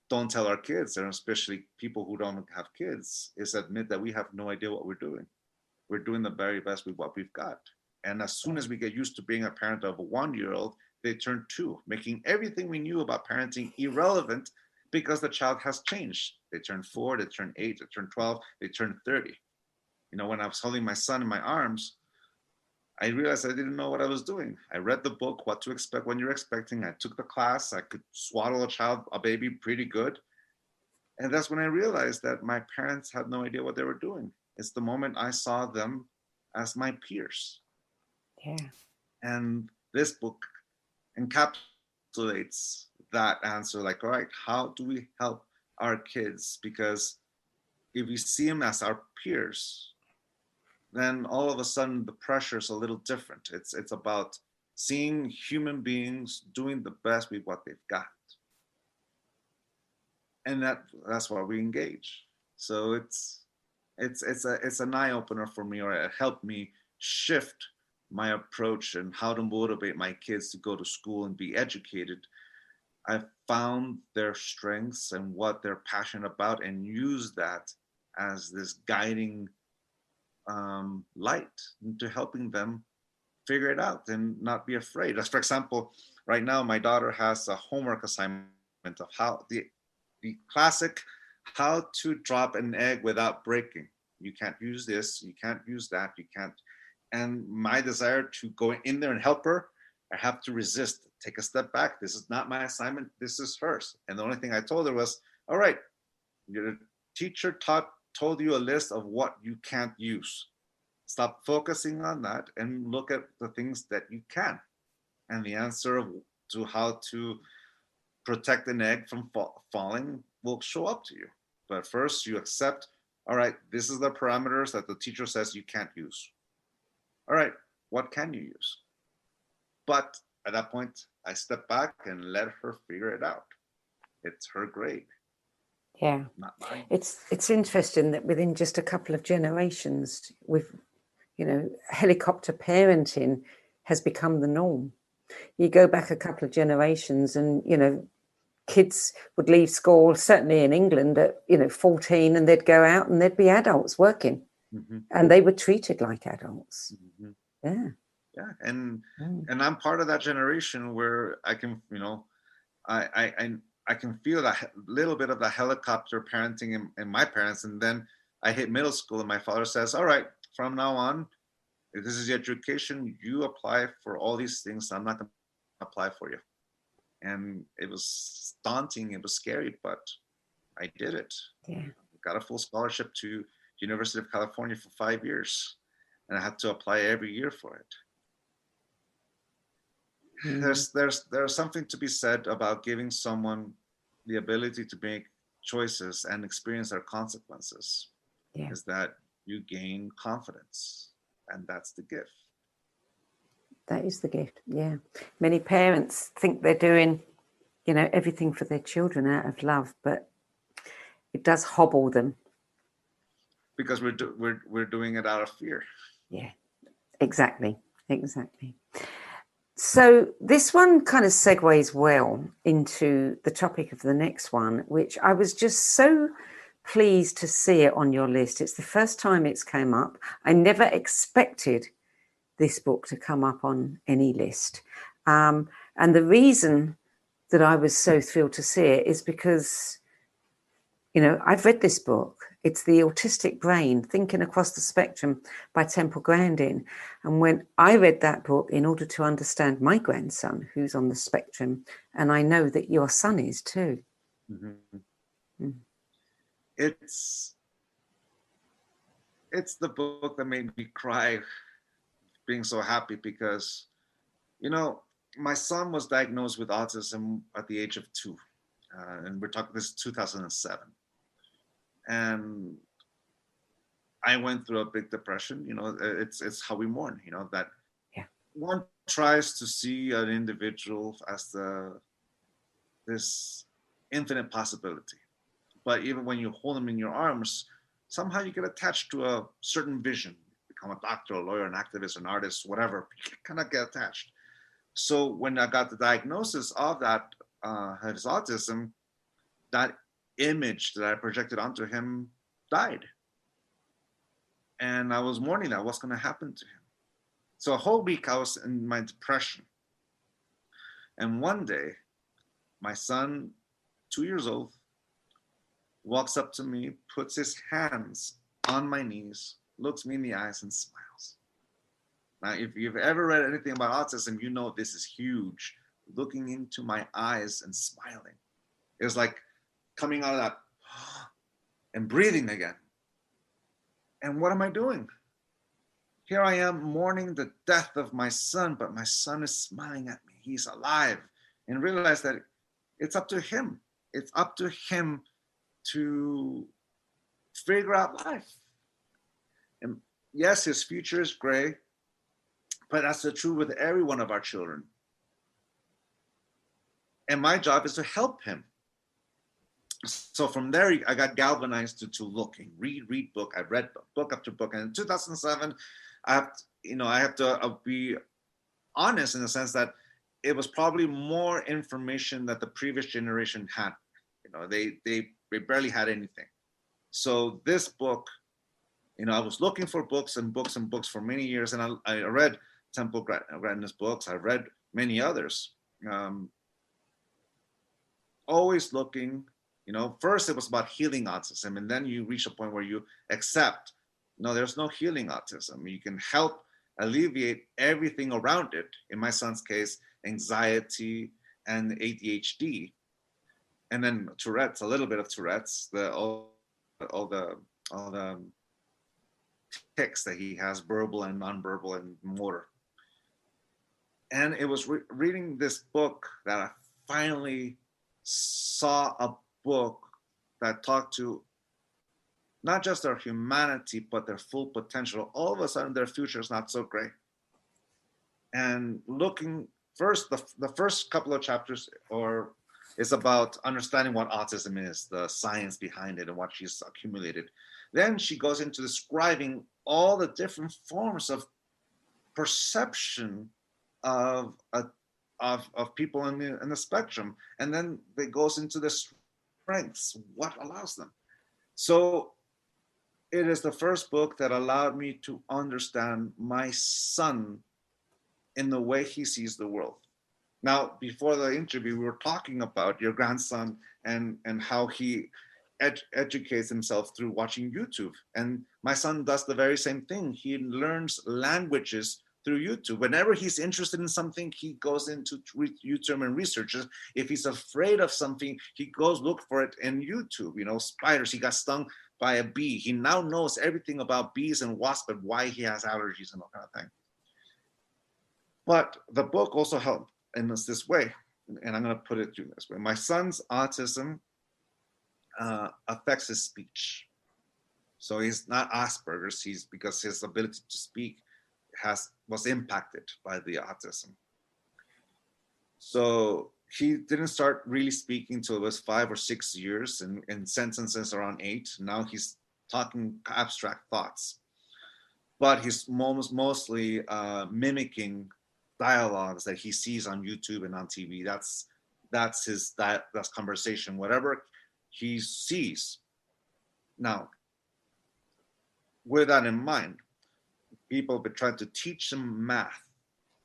don't tell our kids, and especially people who don't have kids, is admit that we have no idea what we're doing. We're doing the very best with what we've got. And as soon as we get used to being a parent of a 1-year-old, they turn 2, making everything we knew about parenting irrelevant because the child has changed. They turn 4, they turn 8, they turn 12, they turn 30. You know, when I was holding my son in my arms, I realized I didn't know what I was doing. I read the book, What to Expect When You're Expecting. I took the class. I could swaddle a baby pretty good. And that's when I realized that my parents had no idea what they were doing. It's the moment I saw them as my peers. Yeah. And this book encapsulates that answer. Like, all right, how do we help our kids? Because if we see them as our peers, then all of a sudden the pressure is a little different. It's about seeing human beings doing the best with what they've got. and that's why we engage. So it's an eye opener for me, or it helped me shift my approach and how to motivate my kids to go to school and be educated. I found their strengths and what they're passionate about, and use that as this guiding light into helping them figure it out and not be afraid. As for example, right now my daughter has a homework assignment of how the classic how to drop an egg without breaking. You can't use this, you can't use that, you can't. And my desire to go in there and help her, I have to resist, take a step back. This is not my assignment, this is hers. And the only thing I told her was, all right, your teacher told you a list of what you can't use. Stop focusing on that and look at the things that you can. And the answer to how to protect an egg from falling will show up to you. But first you accept, all right, this is the parameters that the teacher says you can't use. All right, what can you use? But at that point, I step back and let her figure it out. It's her grade. Yeah. Not mine. It's interesting that within just a couple of generations, helicopter parenting has become the norm. You go back a couple of generations and, kids would leave school, certainly in England, at 14, and they'd go out and there'd be adults working, and they were treated like adults. Yeah, and I'm part of that generation where I can, I can feel that little bit of the helicopter parenting in my parents, and then I hit middle school, and my father says, "All right, from now on, if this is your education, you apply for all these things. I'm not going to apply for you." And it was daunting, it was scary, but I did it. Yeah. Got a full scholarship to University of California for 5 years, and I had to apply every year for it. There's something to be said about giving someone the ability to make choices and experience their consequences. Yeah. Is that you gain confidence, and that's the gift. That is the gift. Yeah. Many parents think they're doing, everything for their children out of love, but it does hobble them. Because we're doing it out of fear. Yeah, exactly. So this one kind of segues well into the topic of the next one, which I was just so pleased to see it on your list. It's the first time it's come up. I never expected this book to come up on any list. And the reason that I was so thrilled to see it is because, I've read this book. It's The Autistic Brain, Thinking Across the Spectrum by Temple Grandin. And when I read that book in order to understand my grandson, who's on the spectrum, and I know that your son is too. It's the book that made me cry, being so happy, because, my son was diagnosed with autism at the age of 2. And we're talking, this is 2007. And I went through a big depression. It's how we mourn, that one tries to see an individual as this infinite possibility. But even when you hold them in your arms, somehow you get attached to a certain vision. Become a doctor, a lawyer, an activist, an artist, whatever, you kind of get attached. So when I got the diagnosis of that, his autism, that image that I projected onto him died. And I was mourning that, what's going to happen to him? So a whole week I was in my depression. And one day, my son, 2 years old, walks up to me, puts his hands on my knees, looks me in the eyes and smiles. Now, if you've ever read anything about autism, you know this is huge. Looking into my eyes and smiling. It was like coming out of that and breathing again. And what am I doing? Here I am mourning the death of my son, but my son is smiling at me. He's alive. And realize that it's up to him. It's up to him to figure out life. And yes, his future is gray, but that's the truth with every one of our children. And my job is to help him. So from there, I got galvanized to looking, read book. I read book after book. And in 2007, I have to be honest in the sense that it was probably more information that the previous generation had. They barely had anything. So this book, I was looking for books and books and books for many years, and I read Temple Grandin's books. I read many others. Always looking, first it was about healing autism, and then you reach a point where you accept, no, there's no healing autism. You can help alleviate everything around it. In my son's case, anxiety and ADHD, and then Tourette's, a little bit of Tourette's, all the tics that he has, verbal and nonverbal and motor. And it was reading this book that I finally saw a book that talked to not just their humanity, but their full potential. All of a sudden, their future is not so great. And looking first, the first couple of chapters is about understanding what autism is, the science behind it, and what she's accumulated. Then she goes into describing all the different forms of perception of people in the spectrum, and then it goes into the strengths, what allows them. So it is the first book that allowed me to understand my son in the way he sees the world. Now, before the interview, we were talking about your grandson and how he educates himself through watching YouTube. And my son does the very same thing. He learns languages through YouTube. Whenever he's interested in something, he goes into YouTube and researches. If he's afraid of something, he goes look for it in YouTube. Spiders, he got stung by a bee. He now knows everything about bees and wasps and why he has allergies and all kind of thing. But the book also helped in this way, and I'm going to put it through this way. My son's autism affects his speech. So he's not Asperger's, because his ability to speak was impacted by the autism. So he didn't start really speaking until it was 5 or 6 years, and in sentences around 8. Now he's talking abstract thoughts, but he's mostly mimicking dialogues that he sees on YouTube and on TV. That's conversation, whatever he sees. Now, with that in mind, people have been trying to teach him math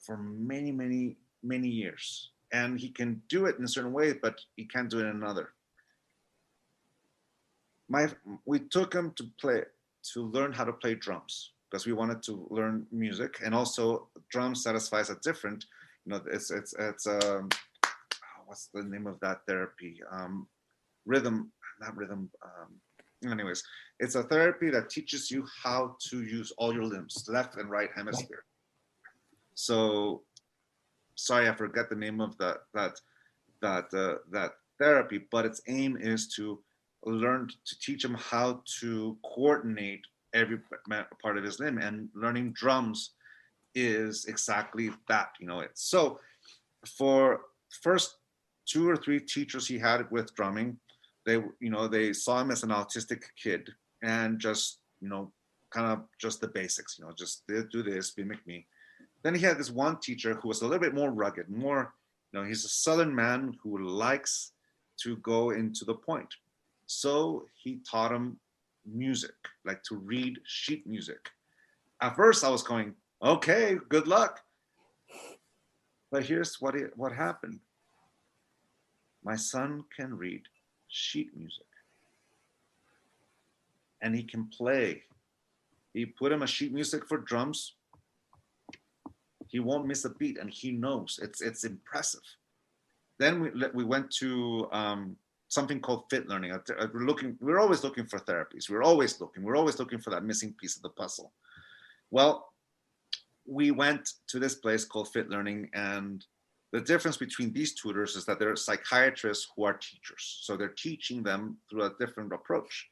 for many, many, many years. And he can do it in a certain way, but he can't do it in another. We took him to learn how to play drums, because we wanted to learn music, and also drums satisfies a different, it's what's the name of that therapy? Anyways, it's a therapy that teaches you how to use all your limbs, left and right hemisphere. So, sorry, I forget the name of that therapy, but its aim is to teach him how to coordinate every part of his limb, and learning drums is exactly that. So for first 2 or 3 teachers he had with drumming, they saw him as an autistic kid, and just kind of just the basics, just do this, mimic me. Then he had this one teacher who was a little bit more rugged, he's a Southern man who likes to go into the point. So he taught him music, like to read sheet music. At first I was going, okay, good luck. But here's what happened. My son can read sheet music, and he can play. He put him a sheet music for drums. He won't miss a beat, and he knows. It's impressive. Then we went to something called fit learning. We're always looking for therapies. We're always looking for that missing piece of the puzzle. Well, we went to this place called Fit Learning, and the difference between these tutors is that they're psychiatrists who are teachers. So they're teaching them through a different approach.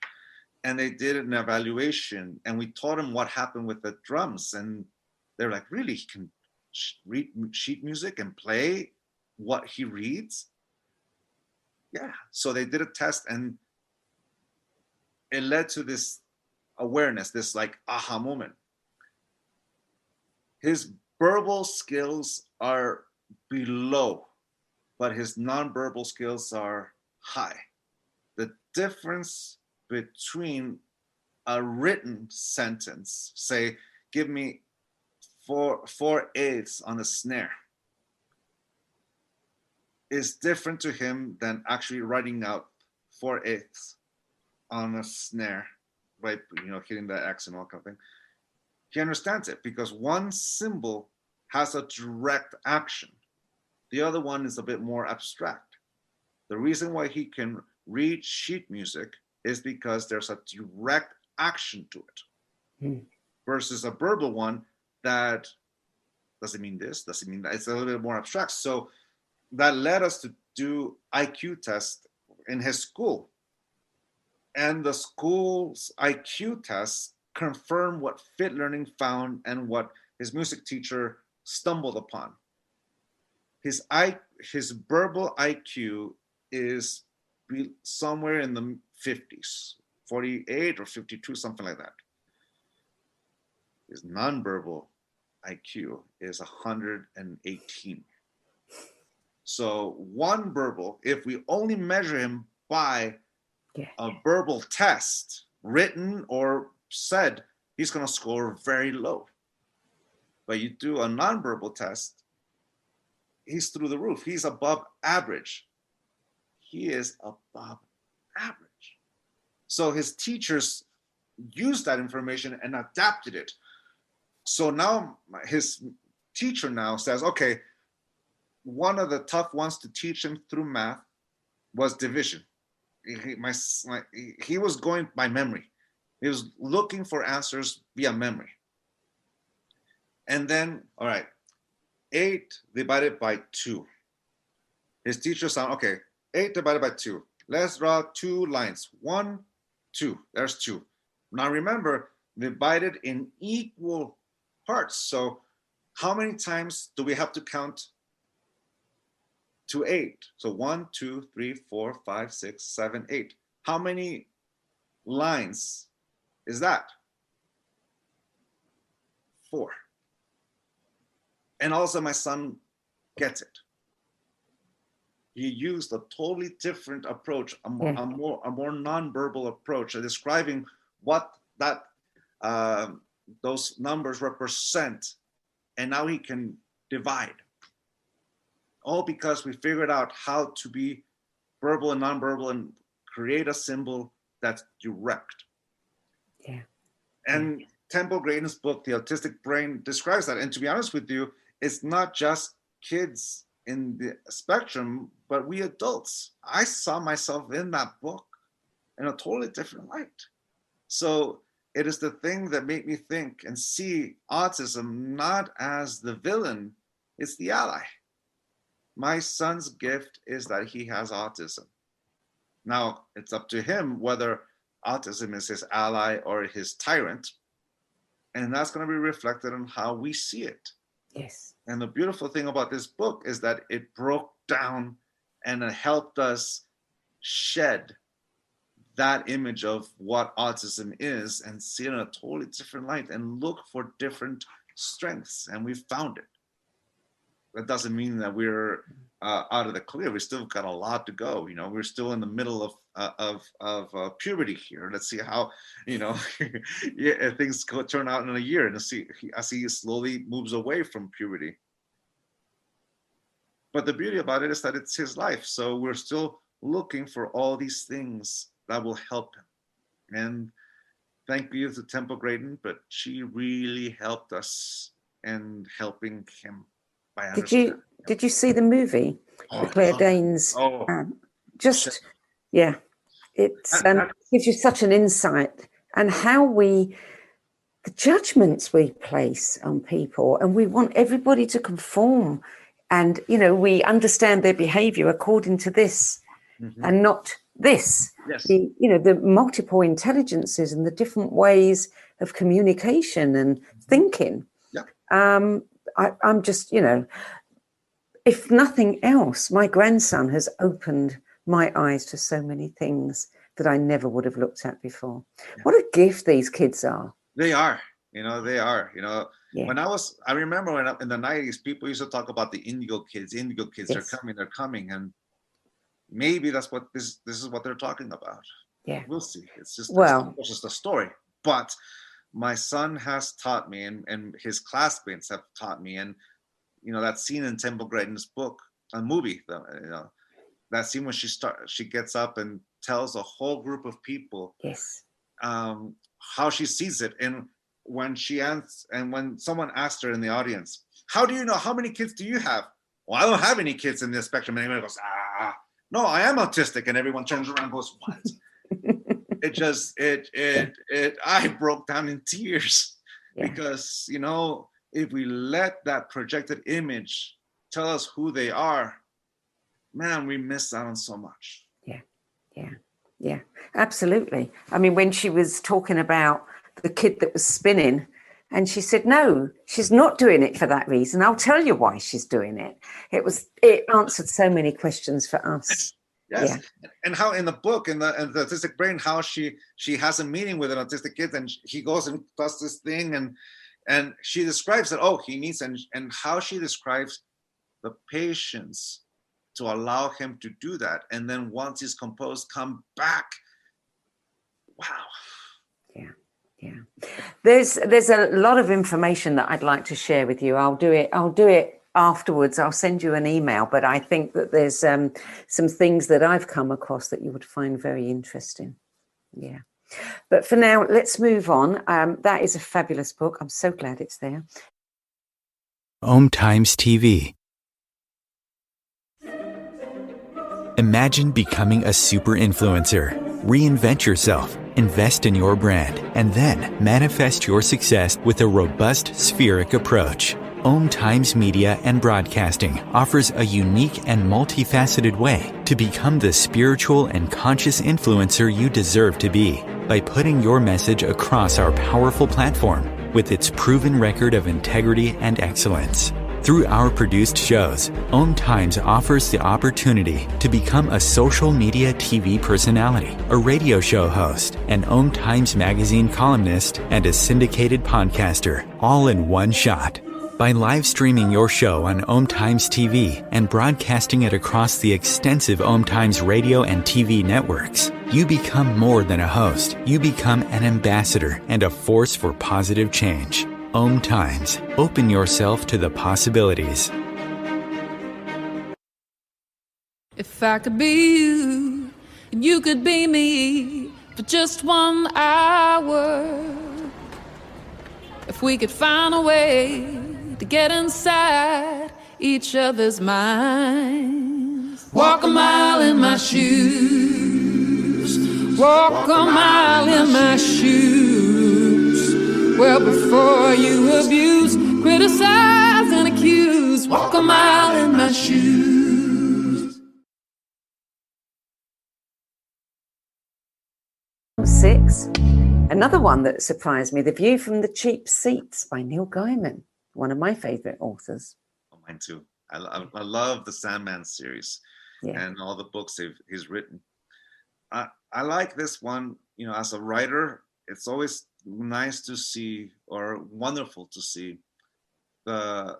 And they did an evaluation, and we taught them what happened with the drums. And they're like, really, he can read sheet music and play what he reads? Yeah. So they did a test, and it led to this awareness, this like aha moment. His verbal skills are below, but his nonverbal skills are high. The difference between a written sentence, say, give me 4/8 on a snare, is different to him than actually writing out 4/8 on a snare, right? Hitting the X and all kind of thing. He understands it because one symbol has a direct action. The other one is a bit more abstract. The reason why he can read sheet music is because there's a direct action to it, versus a verbal one that doesn't mean this, doesn't mean that. It's a little bit more abstract. So that led us to do IQ tests in his school. And the school's IQ tests confirm what Fit Learning found and what his music teacher stumbled upon. His verbal IQ is somewhere in the 50s, 48 or 52, something like that. His nonverbal IQ is 118. So one verbal, if we only measure him by a verbal test, written or said, he's going to score very low. But you do a nonverbal test, he's through the roof. He's above average. He is above average. So his teachers used that information and adapted it. So now his teacher now says, okay, one of the tough ones to teach him through math was division. He was going by memory. He was looking for answers via memory. And then, all right, 8 divided by 2. His teacher said, okay, 8 divided by 2. Let's draw 2 lines. 1, 2. There's 2. Now remember, divided in equal parts. So how many times do we have to count to 8? So 1, 2, 3, 4, 5, 6, 7, 8. How many lines is that? 4. And also my son gets it. He used a totally different approach, a more nonverbal approach, describing what that those numbers represent, and now he can divide. All because we figured out how to be verbal and nonverbal and create a symbol that's direct. Yeah. And Temple Grandin's book, The Autistic Brain, describes that. And to be honest with you, it's not just kids in the spectrum, but we adults. I saw myself in that book in a totally different light. So it is the thing that made me think and see autism not as the villain, it's the ally. My son's gift is that he has autism. Now, it's up to him whether autism is his ally or his tyrant. And that's going to be reflected on how we see it. Yes. And the beautiful thing about this book is that it broke down and it helped us shed that image of what autism is and see it in a totally different light and look for different strengths. And we found it. That doesn't mean that we're out of the clear. We still got a lot to go. You know, we're still in the middle of puberty here. Let's see how, things turn out in a year, and see as he slowly moves away from puberty. But the beauty about it is that it's his life. So we're still looking for all these things that will help him. And thank you to Temple Grandin, but she really helped us in helping him. Did you see the movie? Claire Danes. It gives you such an insight and how the judgments we place on people, and we want everybody to conform, and we understand their behavior according to this and not this. Yes. The multiple intelligences and the different ways of communication and thinking. Yeah. I'm just, if nothing else, my grandson has opened my eyes to so many things that I never would have looked at before. What a gift these kids are. They are, they are, Yeah. I remember when in the 90s, people used to talk about the indigo kids. Indigo kids Yes. they're coming. And maybe that's what this is what they're talking about. Yeah. We'll see. It's just, it's just a story. But my son has taught me, and his classmates have taught me, and that scene in Temple Grandin's book, a movie, that scene when she gets up and tells a whole group of people, yes, how she sees it, and when when someone asked her in the audience, how do you know, how many kids do you have? Well, I don't have any kids in this spectrum. And everyone goes, no, I am autistic, and everyone turns around and goes, what? I broke down in tears because, if we let that projected image tell us who they are, man, we miss out on so much. Yeah, absolutely. I mean, when she was talking about the kid that was spinning, and she said, no, she's not doing it for that reason. I'll tell you why she's doing it. It answered so many questions for us. Yes. Yeah. And how in the book, in the Autistic Brain, how she has a meeting with an autistic kid, and he goes and does this thing, and she describes that, he needs, and how she describes the patience to allow him to do that. And then once he's composed, come back. Wow. Yeah. There's a lot of information that I'd like to share with you. I'll do it afterwards. I'll send you an email, but I think that there's some things that I've come across that you would find very interesting. Yeah. But for now, let's move on. That is a fabulous book. I'm so glad it's there. OMTimes TV. Imagine becoming a super influencer. Reinvent yourself, invest in your brand, and then manifest your success with a robust spheric approach. OMTimes Media and Broadcasting offers a unique and multifaceted way to become the spiritual and conscious influencer you deserve to be by putting your message across our powerful platform with its proven record of integrity and excellence. Through our produced shows, OMTimes offers the opportunity to become a social media TV personality, a radio show host, an OMTimes magazine columnist, and a syndicated podcaster, all in one shot. By live streaming your show on OMTimes TV and broadcasting it across the extensive OMTimes radio and TV networks, you become more than a host. You become an ambassador and a force for positive change. OMTimes. Open yourself to the possibilities. If I could be you, and you could be me for just 1 hour. If we could find a way to get inside each other's minds. Walk a mile in my shoes. Walk a mile in my shoes. Well, before you abuse, criticize and accuse, walk a mile in my shoes. 6. Another one that surprised me, The View from the Cheap Seats by Neil Gaiman, one of my favorite authors. Oh, mine too. I love the Sandman series and all the books he's written. I like this one, as a writer, it's always nice to see, or wonderful to see, how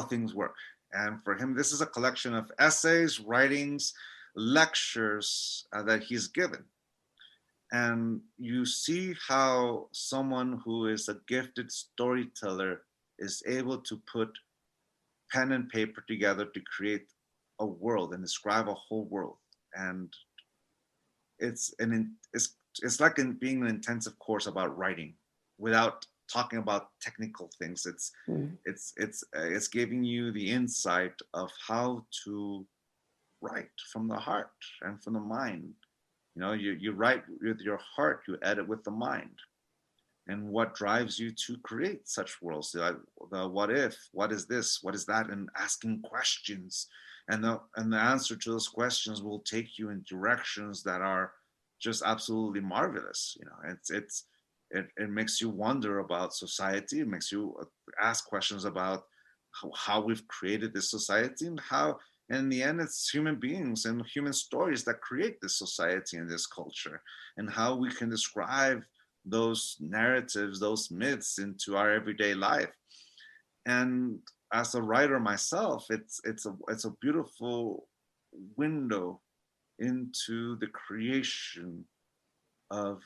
things work. And for him, this is a collection of essays, writings, lectures that he's given. And you see how someone who is a gifted storyteller is able to put pen and paper together to create a world and describe a whole world. And it's like being an intensive course about writing without talking about technical things. It's giving you the insight of how to write from the heart and from the mind. You write with your heart, you edit with the mind. And what drives you to create such worlds? The what if, what is this, what is that, and asking questions. And the answer to those questions will take you in directions that are just absolutely marvelous. It makes you wonder about society. It makes you ask questions about how we've created this society, and how And in the end, it's human beings and human stories that create this society and this culture, and how we can describe those narratives, those myths into our everyday life. And as a writer myself, it's a beautiful window into the creation of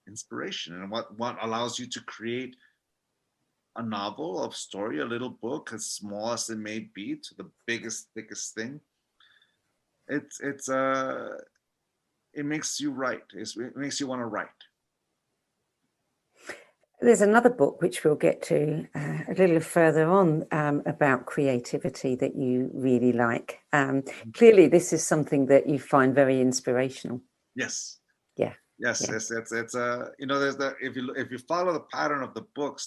inspiration, and what allows you to create a novel, a story, a little book, as small as it may be, to the biggest, thickest thing. It makes you write. It makes you want to write. There's another book which we'll get to a little further on about creativity that you really like. Clearly, this is something that you find very inspirational. Yes. Yeah. Yes. Yeah. It's there's that if you follow the pattern of the books,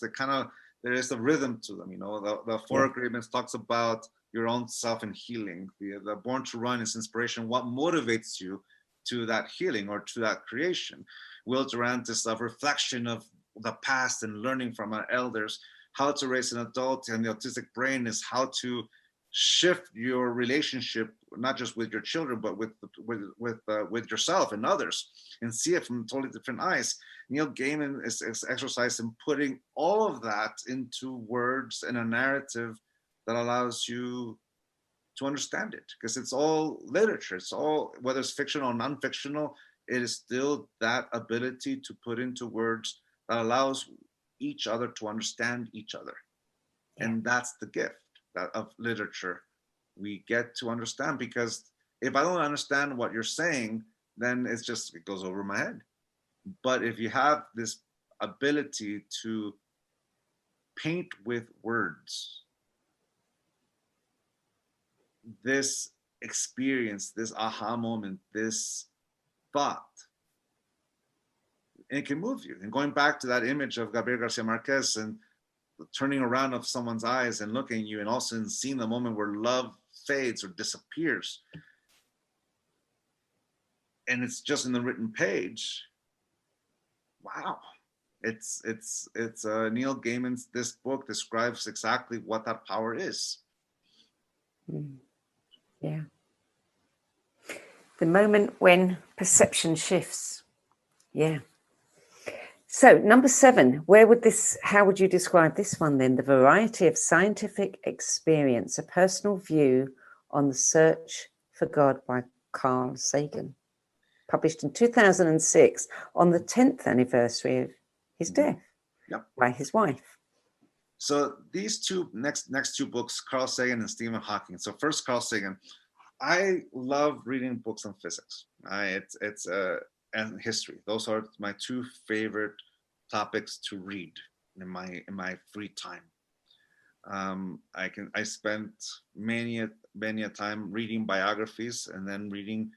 there is a rhythm to them. The Four Agreements talks about your own self and healing. The Born to Run is inspiration. What motivates you to that healing or to that creation? Will Durant is a reflection of the past and learning from our elders. How to Raise an Adult and the Autistic Brain is how to shift your relationship, not just with your children, but with yourself and others, and see it from totally different eyes. Neil Gaiman is exercised in putting all of that into words and a narrative that allows you to understand it, because it's all literature. It's all, whether it's fictional or non-fictional, it is still that ability to put into words that allows each other to understand each other. Yeah. And that's the gift of literature. We get to understand, because if I don't understand what you're saying, then it goes over my head. But if you have this ability to paint with words, this experience, this aha moment, this thought, it can move you. And going back to that image of Gabriel Garcia Marquez and the turning around of someone's eyes and looking at you, and also seeing the moment where love fades or disappears, and it's just in the written page. Wow. It's Neil Gaiman's, this book describes exactly what that power is. Yeah. The moment when perception shifts. Yeah. So number 7, how would you describe this one then? The Variety of Scientific Experience, a Personal View on the Search for God by Carl Sagan. Published in 2006 on the 10th anniversary of his death. Yep. By his wife. So these two next two books, Carl Sagan and Stephen Hawking. So first, Carl Sagan. I love reading books on physics. And history. Those are my two favorite topics to read in my free time. I spent many a time reading biographies and then reading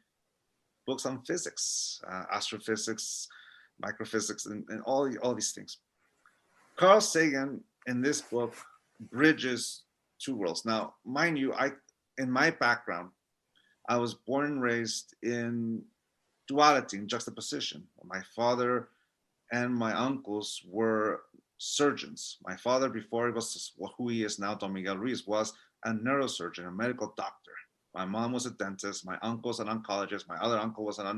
books on physics, astrophysics, microphysics, and all these things. Carl Sagan in this book bridges two worlds. Now, mind you, in my background, I was born and raised in duality, in juxtaposition. My father and my uncles were surgeons. My father, before he was who he is now, Don Miguel Ruiz, was a neurosurgeon, a medical doctor. My mom was a dentist. My uncle was an oncologist. My other uncle was a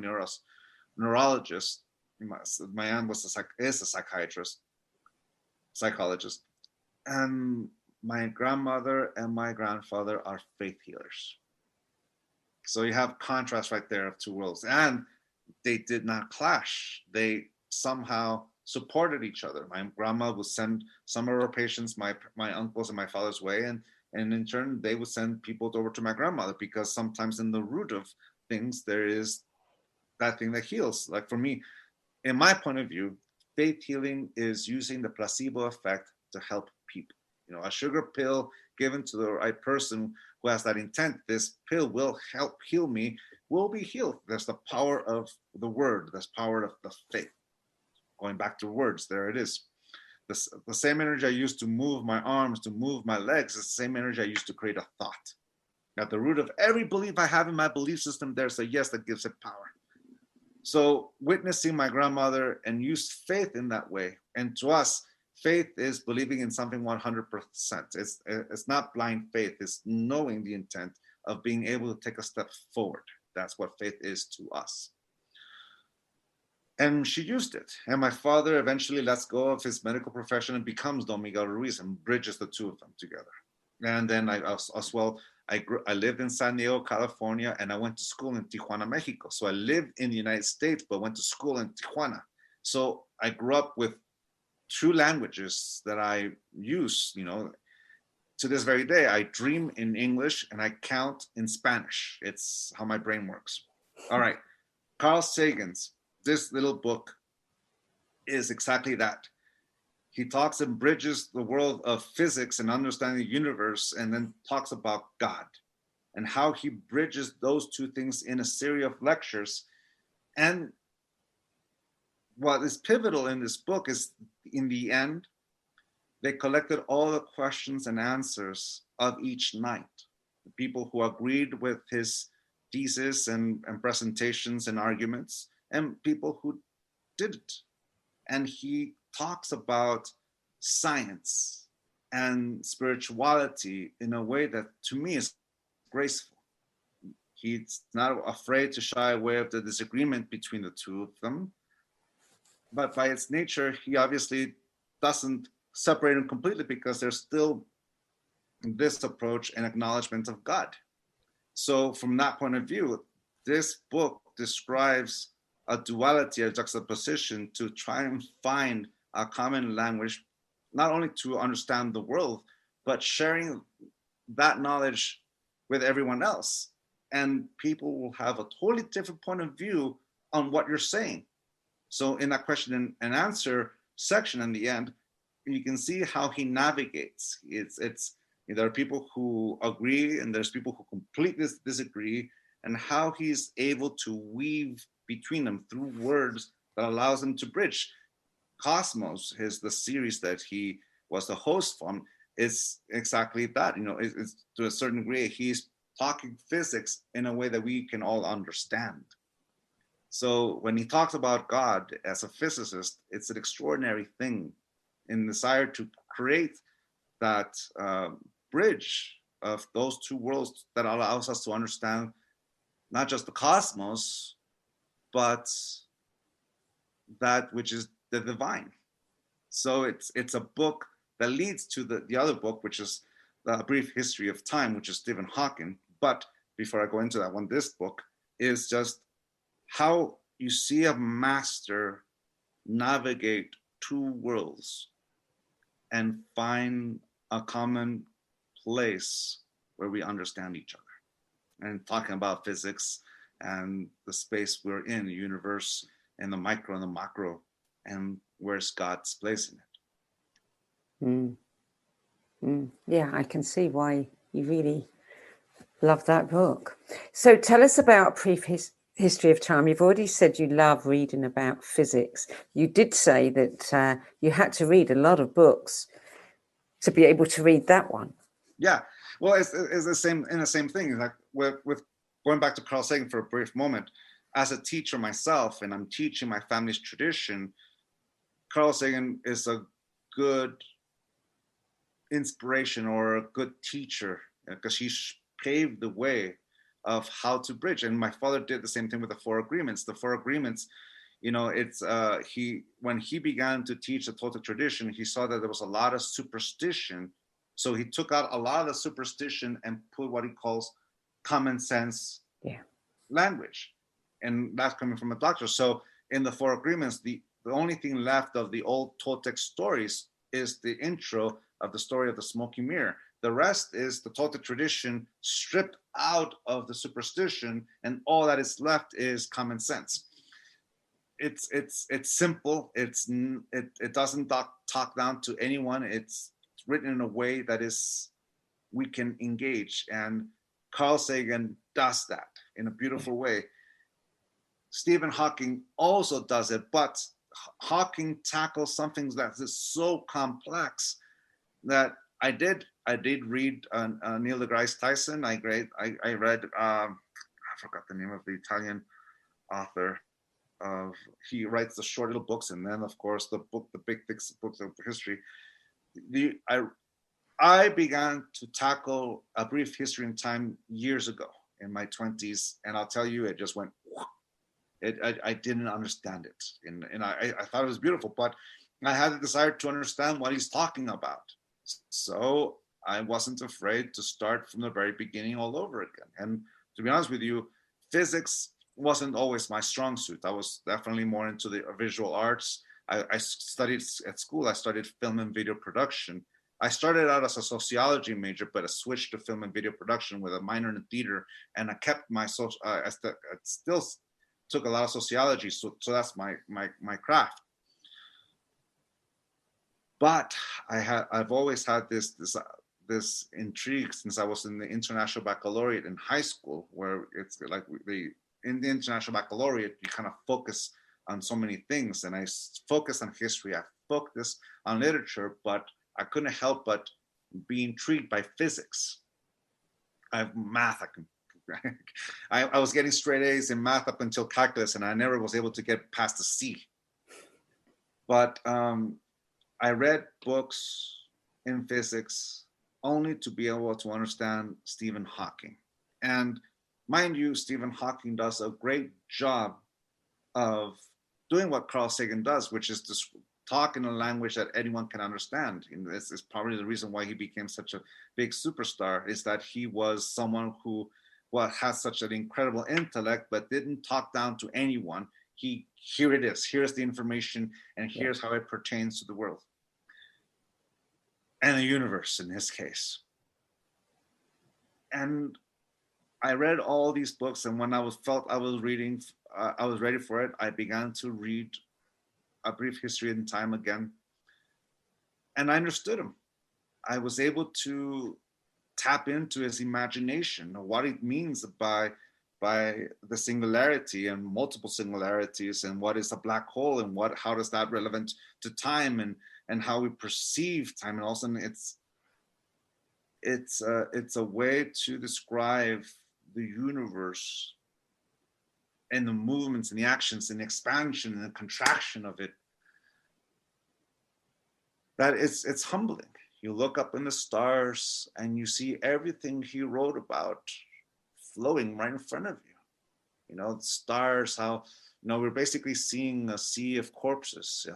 neurologist. My aunt is a psychologist. And my grandmother and my grandfather are faith healers. So you have contrast right there of two worlds. And they did not clash. They somehow supported each other. My grandma would send some of her patients my uncles and my father's way, and in turn they would send people over to my grandmother, because sometimes in the root of things there is that thing that heals. Like for me, in my point of view, faith healing is using the placebo effect to help people. A sugar pill given to the right person who has that intent, this pill will help heal me, will be healed. There's the power of the word. There's power of the faith. Going back to words, there it is. The same energy I used to move my arms, to move my legs, is the same energy I used to create a thought. At the root of every belief I have in my belief system, there's a yes that gives it power. So witnessing my grandmother and use faith in that way. And to us, faith is believing in something 100%. It's not blind faith. It's knowing the intent of being able to take a step forward. That's what faith is to us. And she used it. And my father eventually lets go of his medical profession and becomes Don Miguel Ruiz and bridges the two of them together. And then I lived in San Diego, California, and I went to school in Tijuana, Mexico. So I lived in the United States, but went to school in Tijuana. So I grew up with two languages that I use, to this very day. I dream in English and I count in Spanish. It's how my brain works. All right. Carl Sagan's, this little book is exactly that. He talks and bridges the world of physics and understanding the universe, and then talks about God and how he bridges those two things in a series of lectures. And what is pivotal in this book is, in the end, they collected all the questions and answers of each night. The people who agreed with his thesis and presentations and arguments, and people who didn't. And he talks about science and spirituality in a way that, to me, is graceful. He's not afraid to shy away of the disagreement between the two of them. But by its nature, he obviously doesn't separate them completely, because there's still this approach and acknowledgement of God. So from that point of view, this book describes a duality, a juxtaposition, to try and find a common language, not only to understand the world, but sharing that knowledge with everyone else. And people will have a totally different point of view on what you're saying. So in that question and answer section in the end, you can see how he navigates. There are people who agree and there's people who completely disagree, and how he's able to weave between them through words that allows him to bridge. Cosmos is the series that he was the host from. Is exactly that. It's, to a certain degree, he's talking physics in a way that we can all understand. So when he talks about God as a physicist, it's an extraordinary thing in the desire to create that bridge of those two worlds that allows us to understand not just the cosmos, but that which is the divine. So it's a book that leads to the other book, which is A Brief History of Time, which is Stephen Hawking. But before I go into that one, this book is just how you see a master navigate two worlds and find a common place where we understand each other. And talking about physics and the space we're in, the universe, and the micro and the macro, and where's God's place in it. Yeah, I can see why you really love that book. So tell us about History of Time. You've already said you love reading about physics. You did say that you had to read a lot of books to be able to read that one. Yeah, well, it's the same thing. Like with going back to Carl Sagan for a brief moment, as a teacher myself, and I'm teaching my family's tradition, Carl Sagan is a good inspiration or a good teacher, because he paved the way of how to bridge. And my father did the same thing with the Four Agreements. The Four Agreements, it's when he began to teach the Toltec tradition, he saw that there was a lot of superstition. So he took out a lot of the superstition and put what he calls common sense language. And that's coming from a doctor. So in the Four Agreements, the only thing left of the old Toltec stories is the intro of the story of the smoky mirror. The rest is the Toltec tradition stripped out of the superstition, and all that is left is common sense. It's simple. It doesn't talk down to anyone. It's written in a way that we can engage, and Carl Sagan does that in a beautiful way. Stephen Hawking also does it, but Hawking tackles something that is so complex that I did read Neil deGrasse Tyson. I read I forgot the name of the Italian author. he writes the short little books, and then of course the big thick books of history. I began to tackle A Brief History in Time years ago in my 20s, and I'll tell you, it just went. I didn't understand it, and I thought it was beautiful, but I had the desire to understand what he's talking about. So I wasn't afraid to start from the very beginning all over again. And to be honest with you, physics wasn't always my strong suit. I was definitely more into the visual arts. I studied at school. I studied film and video production. I started out as a sociology major, but I switched to film and video production with a minor in theater, and I kept my I still took a lot of sociology, so that's my craft. But I've always had this intrigue since I was in the International Baccalaureate in high school, where it's like in the International Baccalaureate, you kind of focus on so many things, and I focused on history, I focused on literature, but I couldn't help but be intrigued by physics. Math, I was getting straight A's in math up until calculus, and I never was able to get past the C. But I read books in physics only to be able to understand Stephen Hawking. And mind you, Stephen Hawking does a great job of doing what Carl Sagan does, which is to talk in a language that anyone can understand. And this is probably the reason why he became such a big superstar, is that he was someone who has such an incredible intellect, but didn't talk down to anyone. Here it is, here's the information, and here's how it pertains to the world. And the universe in his case. And I read all these books, and when I was ready for it, I began to read A Brief History in Time again. And I understood him. I was able to tap into his imagination, what it means by the singularity and multiple singularities, and what is a black hole, and how does that relevant to time, and how we perceive time. And also it's a way to describe the universe and the movements and the actions and the expansion and the contraction of it, that it's humbling. You look up in the stars and you see everything he wrote about flowing right in front of you. You know, the stars, how, we're basically seeing a sea of corpses.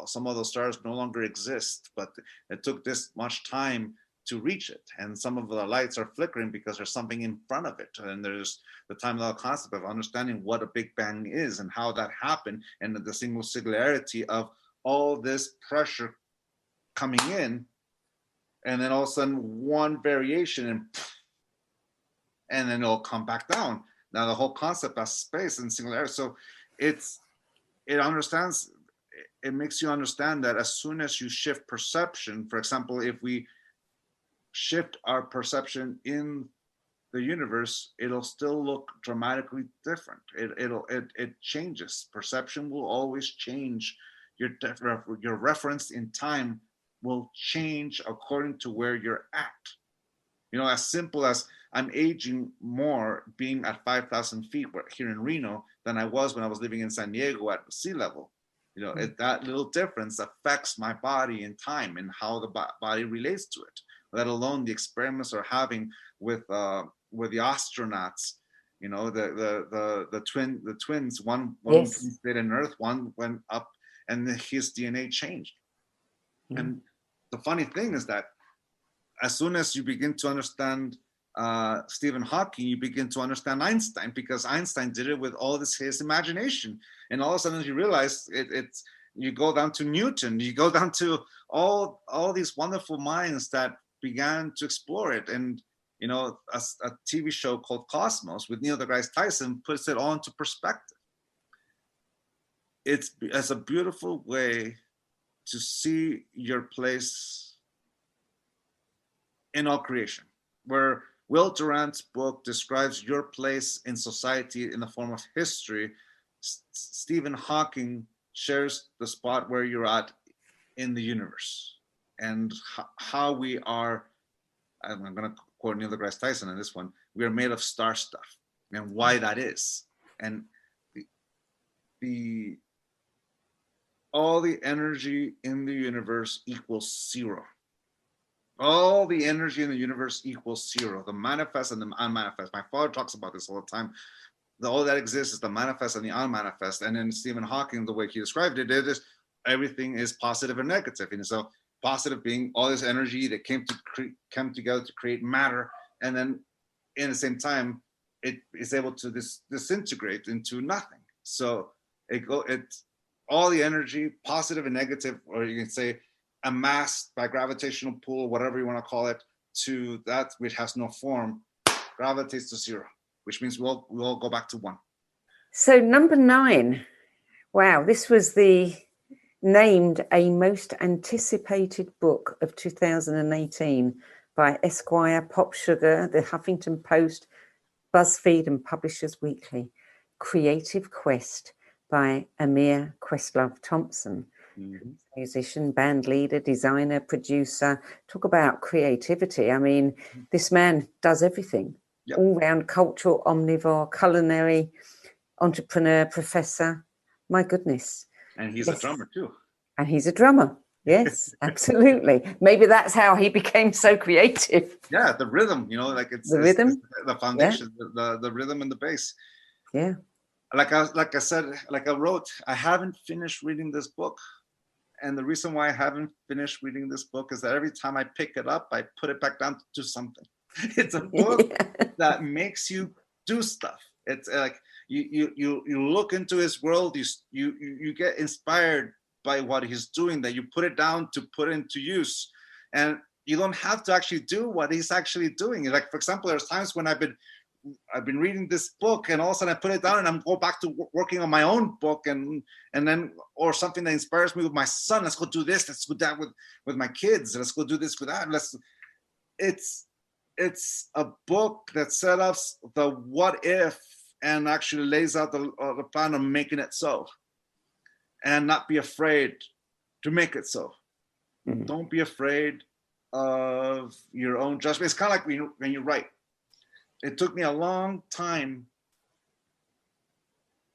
Some of those stars no longer exist, but it took this much time to reach it. And some of the lights are flickering because there's something in front of it. And there's the time-level concept of understanding what a Big Bang is and how that happened, and the singularity of all this pressure coming in, and then all of a sudden one variation, and then it'll come back down. Now the whole concept of space and singularity. So it makes you understand that as soon as you shift perception, for example, if we shift our perception in the universe, it'll still look dramatically different. It changes. Perception will always change. Your reference in time will change according to where you're at. As simple as I'm aging more being at 5,000 feet here in Reno than I was when I was living in San Diego at sea level. That little difference affects my body in time and how the body relates to it, let alone the experiments they're having with the astronauts. The twins, one stayed on Earth, one went up, and his DNA changed. And the funny thing is that as soon as you begin to understand Stephen Hawking, you begin to understand Einstein, because Einstein did it with all his imagination. And all of a sudden you realize you go down to Newton, you go down to all these wonderful minds that began to explore it. And a TV show called Cosmos with Neil deGrasse Tyson puts it all into perspective. It's a beautiful way to see your place in all creation, where Will Durant's book describes your place in society in the form of history. Stephen Hawking shares the spot where you're at in the universe, and how we are, I'm going to quote Neil deGrasse Tyson in this one, we are made of star stuff, and why that is. And all the energy in the universe equals 0. All the energy in the universe equals 0. The manifest and the unmanifest. My father talks about this all the time. All that exists is the manifest and the unmanifest. And then Stephen Hawking, the way he described it, it is everything is positive and negative. And so positive being all this energy that came together to create matter, and then in the same time, it is able to disintegrate into nothing. So it's all the energy, positive and negative, or you can say amassed by gravitational pull, whatever you want to call it, to that which has no form, gravitates to 0, which means we'll go back to 1. So number 9, wow, this was named a most anticipated book of 2018 by Esquire, Pop Sugar, the Huffington Post, BuzzFeed, and Publishers Weekly. Creative Quest by Amir QuestLove Thompson. Mm-hmm. Musician, band leader, designer, producer. Talk about creativity. I mean, this man does everything. Yep. All-round cultural omnivore, culinary, entrepreneur, professor. My goodness. And he's a drummer too. And he's a drummer. Yes, absolutely. Maybe that's how he became so creative. Yeah, the rhythm, it's the rhythm, it's the foundation, the rhythm and the bass. Yeah. Like I said, like I wrote, I haven't finished reading this book. And the reason why I haven't finished reading this book is that every time I pick it up, I put it back down to do something. It's a book that makes you do stuff. It's like you look into his world, you get inspired by what he's doing, that you put it down to put into use. And you don't have to actually do what he's actually doing. Like, for example, there's times when I've been reading this book and all of a sudden I put it down and I'm going back to working on my own book and then, or something that inspires me with my son. Let's go do this. Let's do that with my kids. Let's go do this with that. It's a book that set up the what if and actually lays out the plan of making it so, and not be afraid to make it so. Mm-hmm. Don't be afraid of your own judgment. It's kind of like when you write. It took me a long time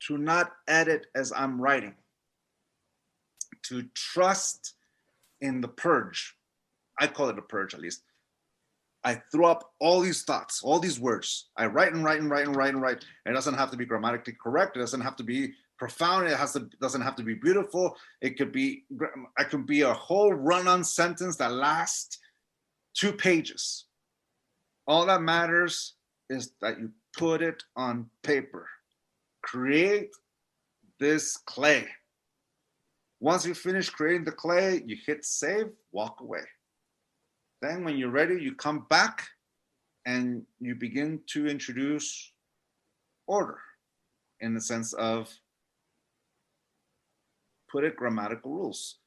to not edit as I'm writing, to trust in the purge. I call it a purge, at least. I throw up all these thoughts, all these words. I write and write and write and write and write. It doesn't have to be grammatically correct. It doesn't have to be profound. Doesn't have to be beautiful. I could be a whole run-on sentence that lasts 2 pages. All that matters is that you put it on paper. Create this clay. Once you finish creating the clay, you hit save, walk away. Then when you're ready, you come back and you begin to introduce order, in the sense of put it grammatical rules.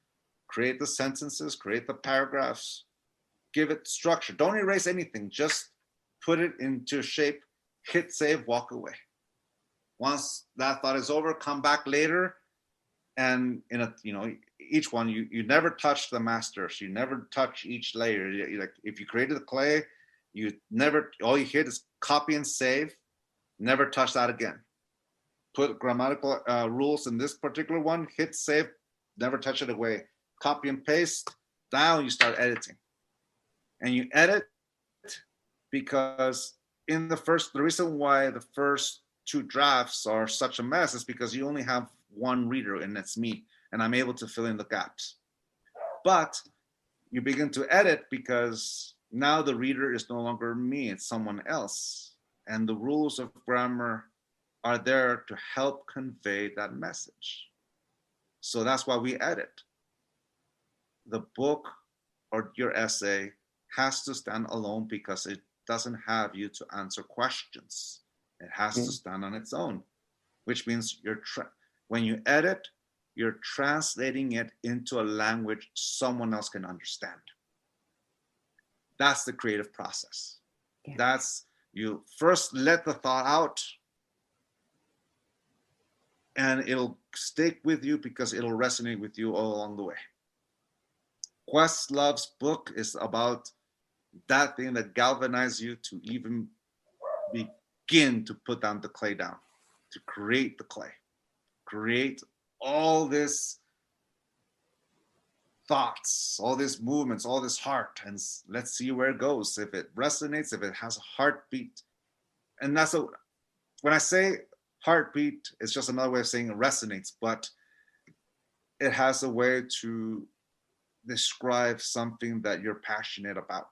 Create the sentences, create the paragraphs, give it structure. Don't erase anything, just put it into shape, hit save, walk away. Once that thought is over, come back later, and each one, you never touch the masters, you never touch each layer. Like if you created the clay, all you hit is copy and save, never touch that again. Put grammatical rules in this particular one, hit save, never touch it away. Copy and paste, down, you start editing. And you edit because the reason why the first 2 drafts are such a mess is because you only have one reader, and that's me, and I'm able to fill in the gaps. But you begin to edit because now the reader is no longer me, it's someone else. And the rules of grammar are there to help convey that message. So that's why we edit. The book or your essay has to stand alone because it doesn't have you to answer questions. It has to stand on its own, which means when you edit, you're translating it into a language someone else can understand. That's the creative process. Yeah. That's, you first let the thought out, and it'll stick with you because it'll resonate with you all along the way. QuestLove's book is about that thing that galvanizes you to even begin to put down the clay down, to create the clay. create all this thoughts, all these movements, all this heart, and let's see where it goes. If it resonates, if it has a heartbeat. And that's when I say heartbeat, it's just another way of saying it resonates, but it has a way to describe something that you're passionate about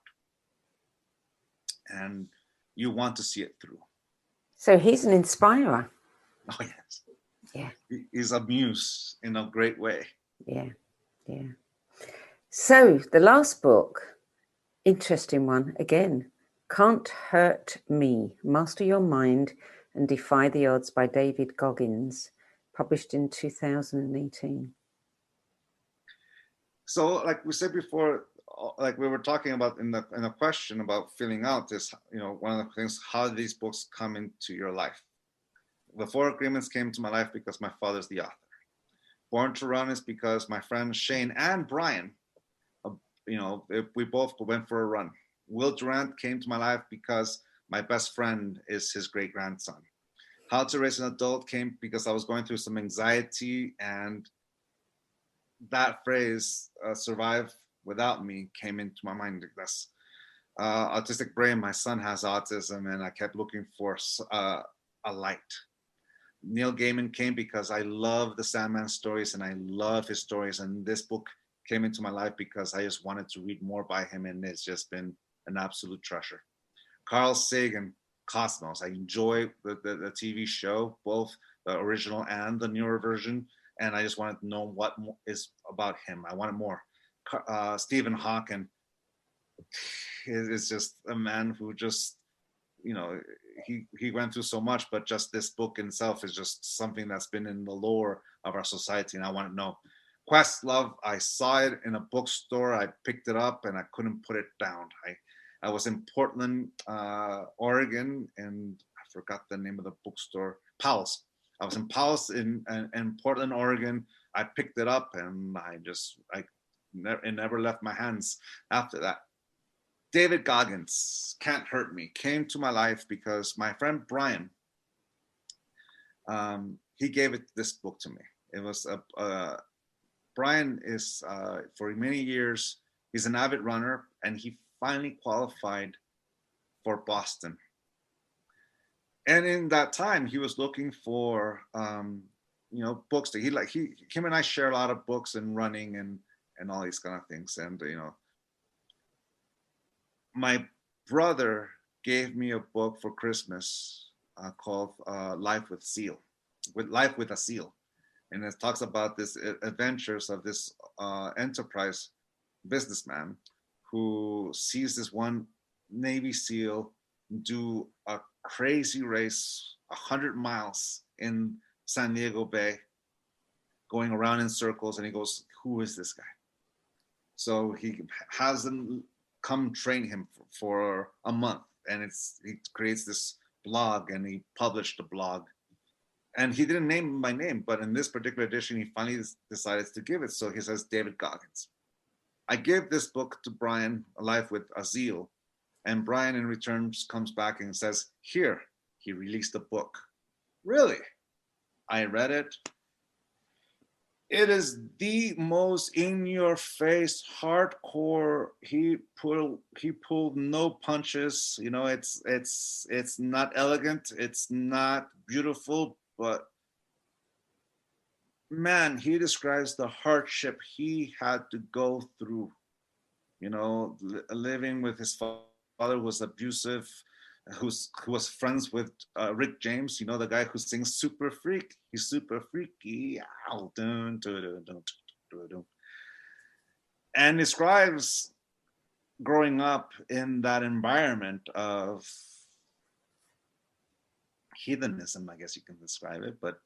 and you want to see it through. So he's an inspirer. Oh, yes. Yeah. He's a muse in a great way. Yeah. Yeah. So the last book, interesting one again, Can't Hurt Me, Master Your Mind and Defy the Odds by David Goggins, published in 2018. So like we said before, like we were talking about in the question about filling out this, one of the things, how these books come into your life. The Four Agreements came to my life because my father's the author. Born to Run is because my friends Shane and Brian, we both went for a run. Will Durant came to my life because my best friend is his great grandson. How to Raise an Adult came because I was going through some anxiety, and that phrase, survive without me, came into my mind. That's Autistic Brain. My son has autism, and I kept looking for a light. Neil Gaiman came because I love the Sandman stories and I love his stories. And this book came into my life because I just wanted to read more by him, and it's just been an absolute treasure. Carl Sagan, Cosmos. I enjoy the TV show, both the original and the newer version. And I just wanted to know what is about him. I wanted more. Stephen Hawking is just a man who just, he went through so much, but just this book in itself is just something that's been in the lore of our society, and I want to know. QuestLove, I saw it in a bookstore, I picked it up, and I couldn't put it down. I was in Portland, Oregon, and I forgot the name of the bookstore, Powell's. I was in Powell's in Portland, Oregon. I picked it up, and it never left my hands after that. David Goggins, Can't Hurt Me, came to my life because my friend Brian, he gave this book to me. It was Brian is, for many years, he's an avid runner, and he finally qualified for Boston. And in that time, he was looking for, books that him and I share a lot of books and running and all these kind of things. And, my brother gave me a book for Christmas called Life with a Seal. And it talks about this adventures of this enterprise businessman who sees this one Navy SEAL do a crazy race, 100 miles in San Diego Bay, going around in circles, and he goes, who is this guy? So he has them come train him for a month, and he creates this blog, and he published the blog. And he didn't name my name, but in this particular edition, he finally decided to give it. So he says, David Goggins. I give this book to Brian, Life with a Zeal, and Brian in return comes back and says, here, he released a book. Really? I read it. It is the most in-your-face, hardcore. He pulled no punches. It's not elegant. It's not beautiful, but man, he describes the hardship he had to go through. Living with his father who was abusive, who was friends with Rick James, the guy who sings Super Freak. He's super freaky. And describes growing up in that environment of heathenism, I guess you can describe it, but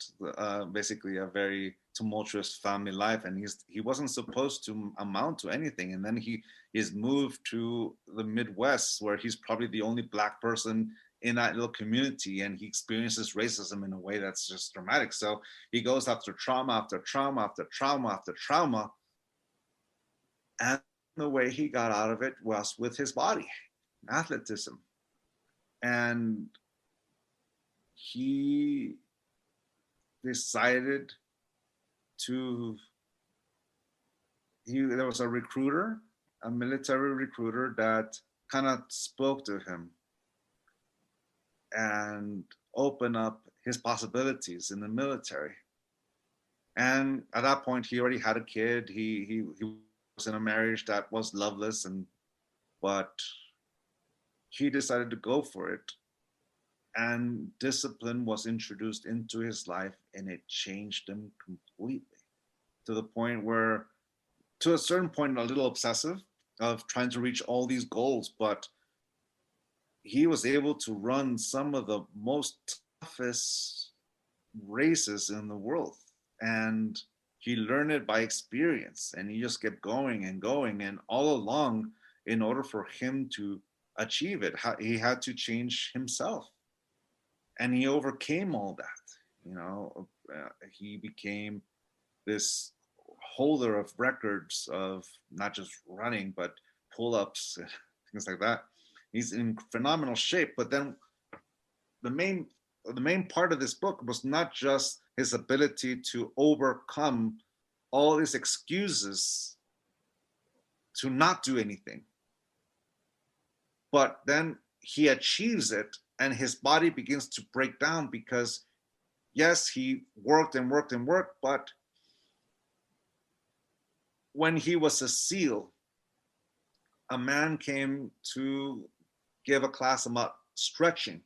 basically a very tumultuous family life, and he wasn't supposed to amount to anything, and then he is moved to the Midwest, where he's probably the only Black person in that little community, and he experiences racism in a way that's just dramatic. So he goes after trauma after trauma after trauma after trauma, and the way he got out of it was with his body, athleticism, and he decided to, there was a recruiter, a military recruiter that kind of spoke to him and opened up his possibilities in the military. And at that point, he already had a kid. He was in a marriage that was loveless, but he decided to go for it. And discipline was introduced into his life, and it changed him completely, to the point where, to a certain point, a little obsessive of trying to reach all these goals, but he was able to run some of the most toughest races in the world. And he learned it by experience, and he just kept going and going. And all along, in order for him to achieve it, he had to change himself. And he overcame all that. He became this holder of records of not just running, but pull-ups and things like that. He's in phenomenal shape. But then the main part of this book was not just his ability to overcome all these excuses to not do anything, but then he achieves it, and his body begins to break down because, yes, he worked and worked and worked, but when he was a SEAL, a man came to give a class about stretching,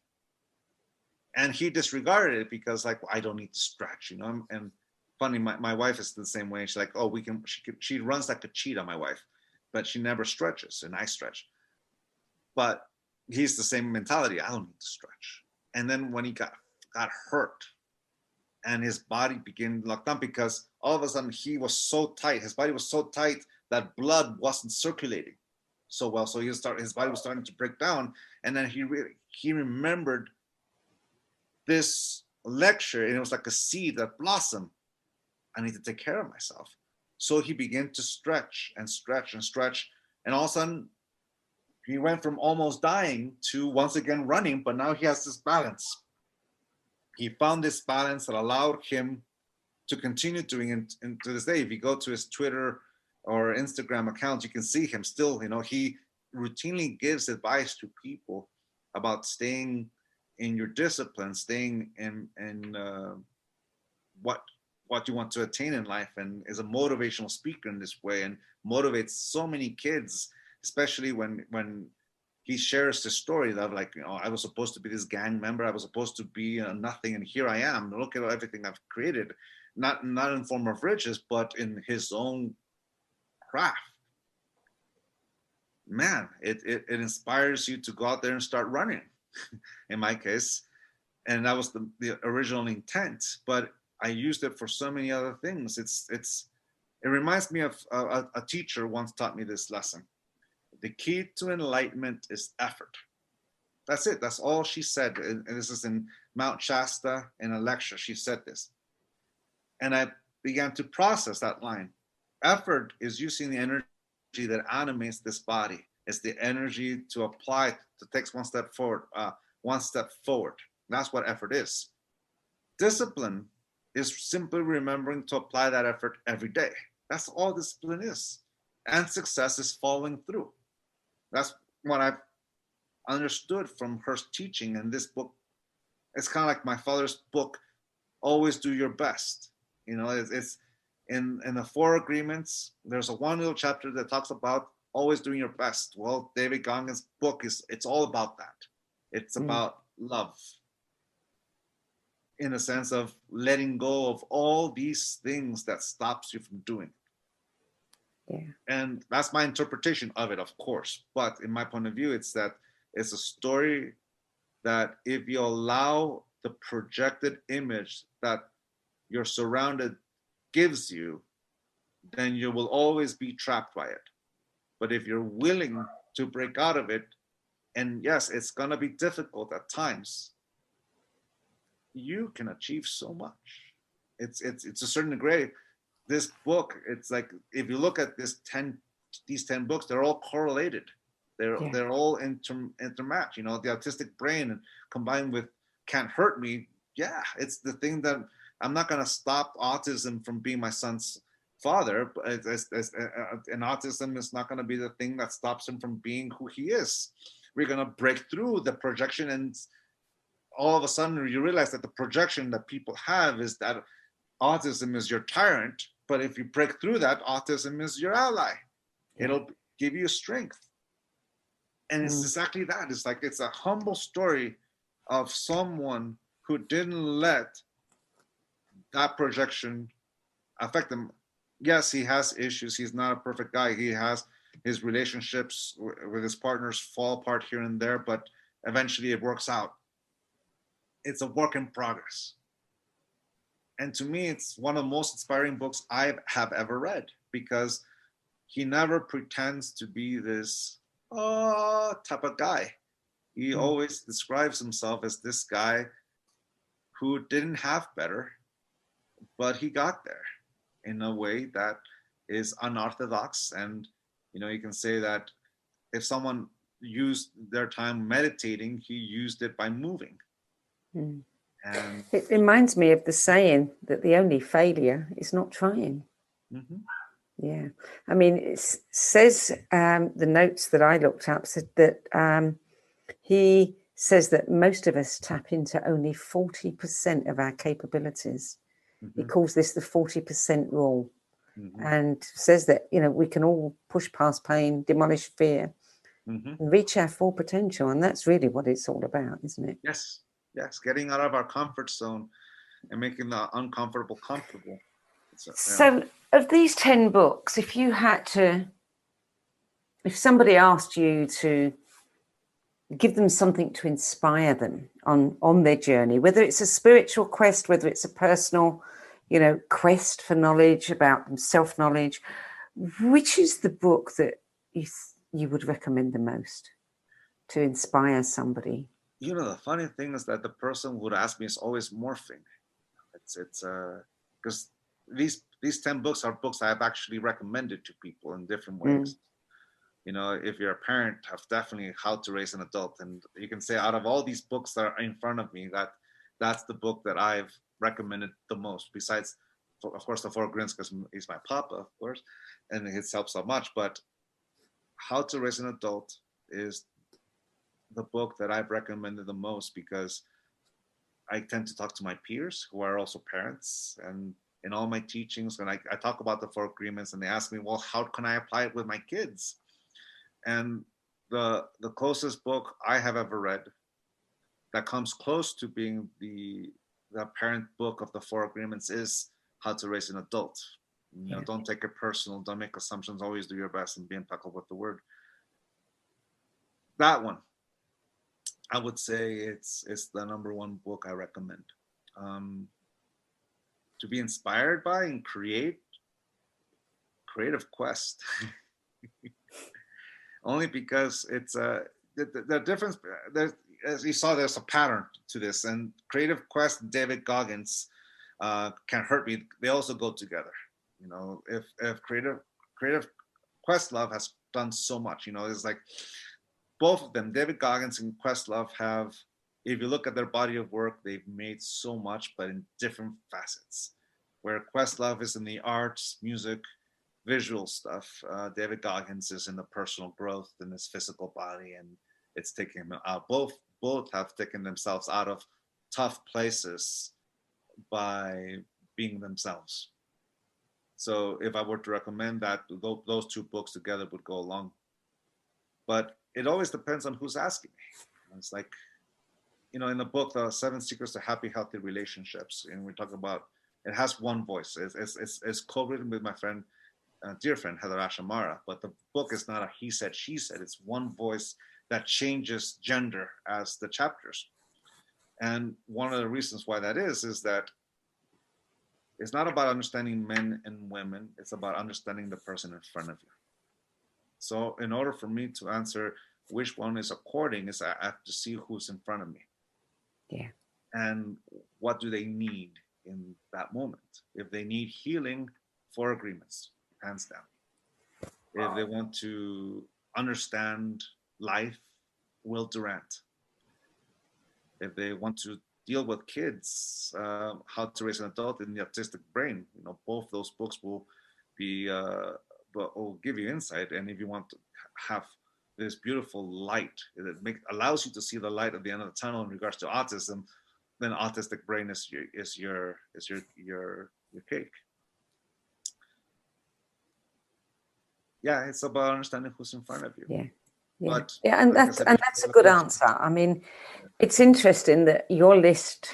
and he disregarded it because, like, well, I don't need to stretch, And funny, my wife is the same way. She's like, oh, she runs like a cheetah, my wife, but she never stretches, and I stretch. But he's the same mentality. I don't need to stretch. And then when he got hurt, and his body began to lock down, because all of a sudden he was so tight. His body was so tight that blood wasn't circulating so well. So his body was starting to break down. And then he remembered this lecture, and it was like a seed that blossomed. I need to take care of myself. So he began to stretch and stretch and stretch. And all of a sudden, he went from almost dying to once again running, but now he has this balance. He found this balance that allowed him to continue doing it. And to this day, if you go to his Twitter or Instagram account, you can see him still, he routinely gives advice to people about staying in your discipline, staying in what you want to attain in life, and is a motivational speaker in this way, and motivates so many kids, especially when he shares the story that, like, I was supposed to be this gang member, I was supposed to be nothing, and here I am. Look at everything I've created, not in form of riches, but in his own craft. Man, it inspires you to go out there and start running. In my case, and that was the original intent, but I used it for so many other things. It reminds me of a teacher once taught me this lesson. The key to enlightenment is effort. That's it. That's all she said. And this is in Mount Shasta in a lecture. She said this. And I began to process that line. Effort is using the energy that animates this body. It's the energy to apply, to take one step forward. That's what effort is. Discipline is simply remembering to apply that effort every day. That's all discipline is. And success is following through. That's what I've understood from her teaching in this book. It's kind of like my father's book, Always Do Your Best. It's in the 4 agreements. There's one little chapter that talks about always doing your best. Well, David Goggins' book it's all about that. It's about love, in the sense of letting go of all these things that stops you from doing it. Yeah. And that's my interpretation of it, of course. But in my point of view, it's a story that if you allow the projected image that your surrounded gives you, then you will always be trapped by it. But if you're willing to break out of it, and yes, it's going to be difficult at times, you can achieve so much. It's a certain degree. This book, it's like, if you look at these 10 books, they're all correlated. They're all intermatched. The Autistic Brain combined with Can't Hurt Me. Yeah, it's the thing that I'm not going to stop autism from being my son's father. And autism is not going to be the thing that stops him from being who he is. We're going to break through the projection, and all of a sudden you realize that the projection that people have is that autism is your tyrant. But if you break through that, autism is your ally. It'll give you strength. And it's exactly that. It's like, it's a humble story of someone who didn't let that projection affect him. Yes, he has issues. He's not a perfect guy. He has his relationships with his partners fall apart here and there, but eventually it works out. It's a work in progress. And to me, it's one of the most inspiring books I have ever read, because he never pretends to be this type of guy. He always describes himself as this guy who didn't have better, but he got there in a way that is unorthodox. And, you know, you can say that if someone used their time meditating, he used it by moving. And it reminds me of the saying that the only failure is not trying. Yeah, I mean, it says the notes that I looked up said that he says that most of us tap into only 40% of our capabilities. He calls this the 40% rule, and says that, you know, we can all push past pain, demolish fear, and reach our full potential. And that's really what it's all about, isn't it? Yes, getting out of our comfort zone and making the uncomfortable comfortable. So of these 10 books, if somebody asked you to give them something to inspire them on their journey, whether it's a spiritual quest, whether it's a personal, you know, quest for knowledge about self-knowledge, which is the book that you would recommend the most to inspire somebody? You know, the funny thing is that the person would ask me is always morphing. It's because these 10 books are books I have actually recommended to people in different ways. You know, if you're a parent, have definitely How to Raise an Adult. And you can say out of all these books that are in front of me, that's the book that I've recommended the most, besides, of course, The Four Grins, because he's my papa, of course, and it's helped so much. But How to Raise an Adult is the book that I've recommended the most, because I tend to talk to my peers who are also parents, and in all my teachings, when I talk about the 4 agreements, and they ask me, well, how can I apply it with my kids? And the closest book I have ever read that comes close to being the parent book of the 4 agreements is How to Raise an Adult. You know, don't take it personal, don't make assumptions, always do your best, and be impeccable with the word. That one, I would say it's the number one book I recommend. To be inspired by and creative quest. Only because it's the difference. As you saw, there's a pattern to this, and Creative Quest and David Goggins Can't Hurt Me. They also go together. You know, if Creative QuestLove has done so much. You know, it's like both of them, David Goggins and QuestLove, have. If you look at their body of work, they've made so much, but in different facets. Where QuestLove is in the arts, music, visual stuff, David Goggins is in the personal growth in his physical body, and it's taking him out. Both have taken themselves out of tough places by being themselves. So if I were to recommend that, those 2 books together would go along. But it always depends on who's asking me. It's like, you know, in the book, The 7 Secrets to Happy, Healthy Relationships, and we talk about, it has one voice. It's co-written with my friend, dear friend, Heather Ashamara, but the book is not a he said, she said. It's one voice that changes gender as the chapters. And one of the reasons why that is that it's not about understanding men and women. It's about understanding the person in front of you. So in order for me to answer which one is according, is I have to see who's in front of me. Yeah. And what do they need in that moment? If they need healing, 4 agreements, hands down. If they want to understand life, Will Durant. If they want to deal with kids, How to Raise an Adult in the Autistic Brain. Both those books will be will give you insight. And if you want to have this beautiful light that allows you to see the light at the end of the tunnel in regards to autism, then Autistic Brain is your cake. Yeah, it's about understanding who's in front of you. Yeah. But and that's a good answer. I mean, it's interesting that your list,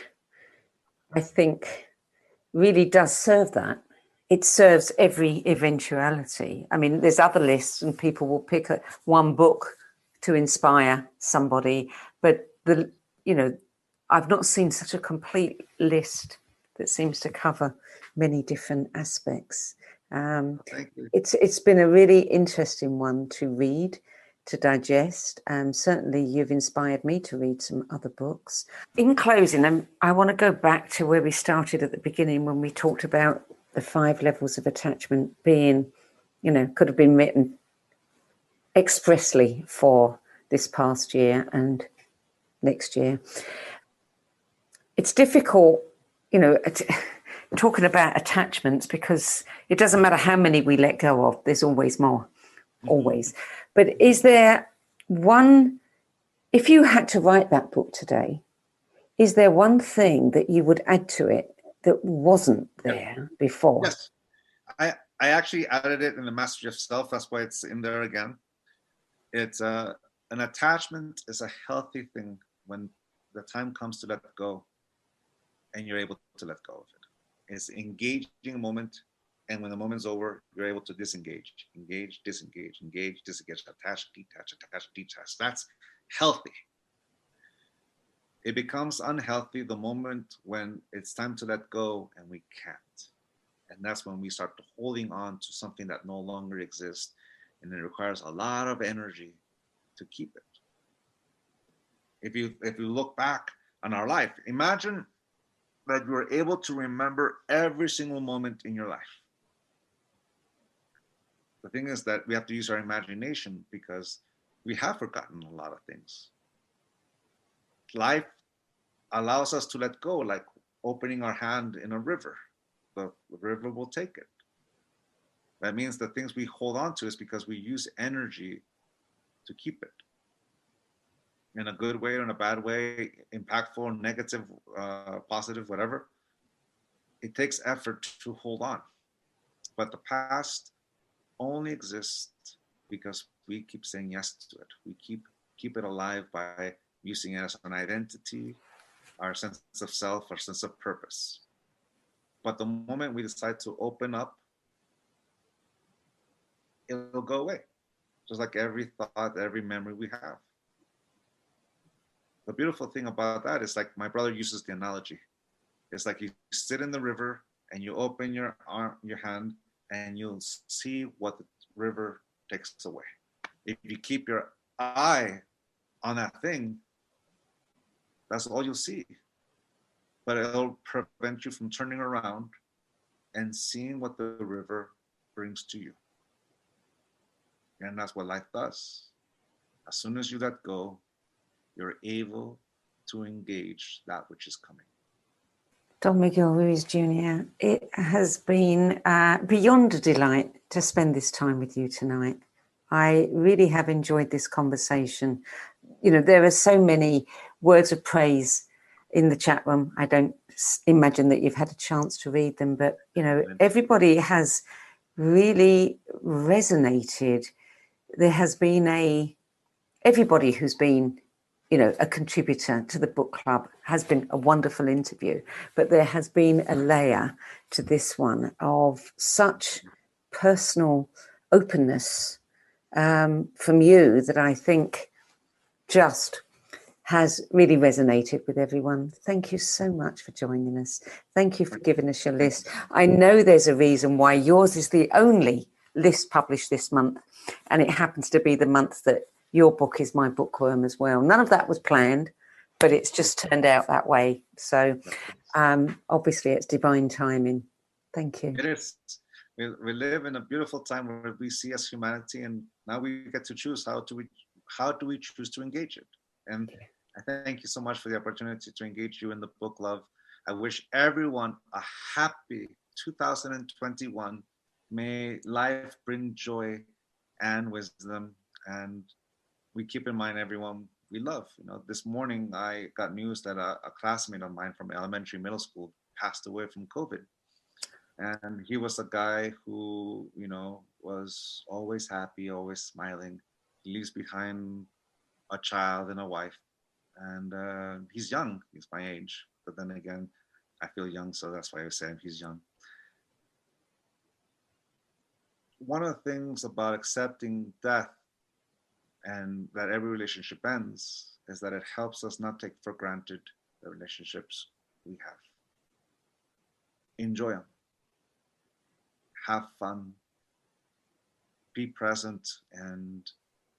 I think, really does serve that. It serves every eventuality. I mean, there's other lists and people will pick one book to inspire somebody, but I've not seen such a complete list that seems to cover many different aspects. It's been a really interesting one to read, to digest. Certainly you've inspired me to read some other books. In closing, I want to go back to where we started at the beginning when we talked about the 5 levels of attachment being, could have been written expressly for this past year and next year. It's difficult, talking about attachments, because it doesn't matter how many we let go of, there's always more, always. But is there one, if you had to write that book today, is there one thing that you would add to it that wasn't there before? Yes, I actually added it in the Mastery of Self. That's why it's in there again. It's an attachment is a healthy thing when the time comes to let go and you're able to let go of it. It's engaging a moment, and when the moment's over, you're able to disengage, engage, disengage, engage, disengage, attach, detach. That's healthy. It becomes unhealthy the moment when it's time to let go and we can't. And that's when we start holding on to something that no longer exists, and it requires a lot of energy to keep it. If you look back on our life, imagine that you are able to remember every single moment in your life. The thing is that we have to use our imagination because we have forgotten a lot of things. Life allows us to let go, like opening our hand in a river. The river will take it. That means the things we hold on to is because we use energy to keep it. In a good way or in a bad way, impactful, negative, positive, whatever. It takes effort to hold on. But the past only exists because we keep saying yes to it. We keep it alive by using it as an identity, our sense of self, our sense of purpose. But the moment we decide to open up, it'll go away. Just like every thought, every memory we have. The beautiful thing about that is, like my brother uses the analogy. It's like you sit in the river and you open your arm, your hand, and you'll see what the river takes away. If you keep your eye on that thing, that's all you'll see. But it'll prevent you from turning around and seeing what the river brings to you. And that's what life does. As soon as you let go, you're able to engage that which is coming. Don Miguel Ruiz Jr., it has been beyond a delight to spend this time with you tonight. I really have enjoyed this conversation. There are so many words of praise in the chat room. I don't imagine that you've had a chance to read them, but, everybody has really resonated. There has been everybody who's been, a contributor to the book club has been a wonderful interview, but there has been a layer to this one of such personal openness from you that I think just has really resonated with everyone. Thank you so much for joining us. Thank you for giving us your list. I know there's a reason why yours is the only list published this month, and it happens to be the month that your book is my bookworm as well. None of that was planned, but it's just turned out that way. So obviously it's divine timing. Thank you. It is. We live in a beautiful time where we see as humanity, and now we get to choose how do we choose to engage it. And I thank you so much for the opportunity to engage you in the book love. I wish everyone a happy 2021. May life bring joy and wisdom. And we keep in mind everyone we love. This morning I got news that a classmate of mine from elementary middle school passed away from COVID. And he was a guy who, was always happy, always smiling. He leaves behind a child and a wife. And he's young. He's my age. But then again, I feel young, so that's why I was saying he's young. One of the things about accepting death and that every relationship ends is that it helps us not take for granted the relationships we have. Enjoy them. Have fun. Be present and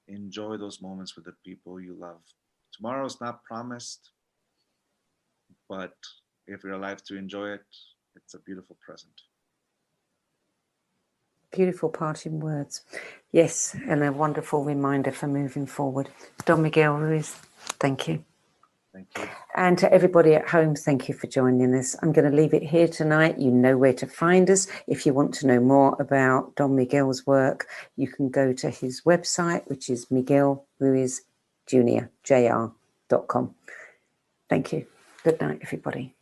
enjoy those moments with the people you love. Tomorrow's not promised, but if you're alive to enjoy it, it's a beautiful present. Beautiful parting words. Yes, and a wonderful reminder for moving forward. Don Miguel Ruiz, thank you. Thank you. And to everybody at home, thank you for joining us. I'm going to leave it here tonight. You know where to find us. If you want to know more about Don Miguel's work, you can go to his website, which is Miguel Ruiz Jr, jr.com. Thank you. Good night, everybody.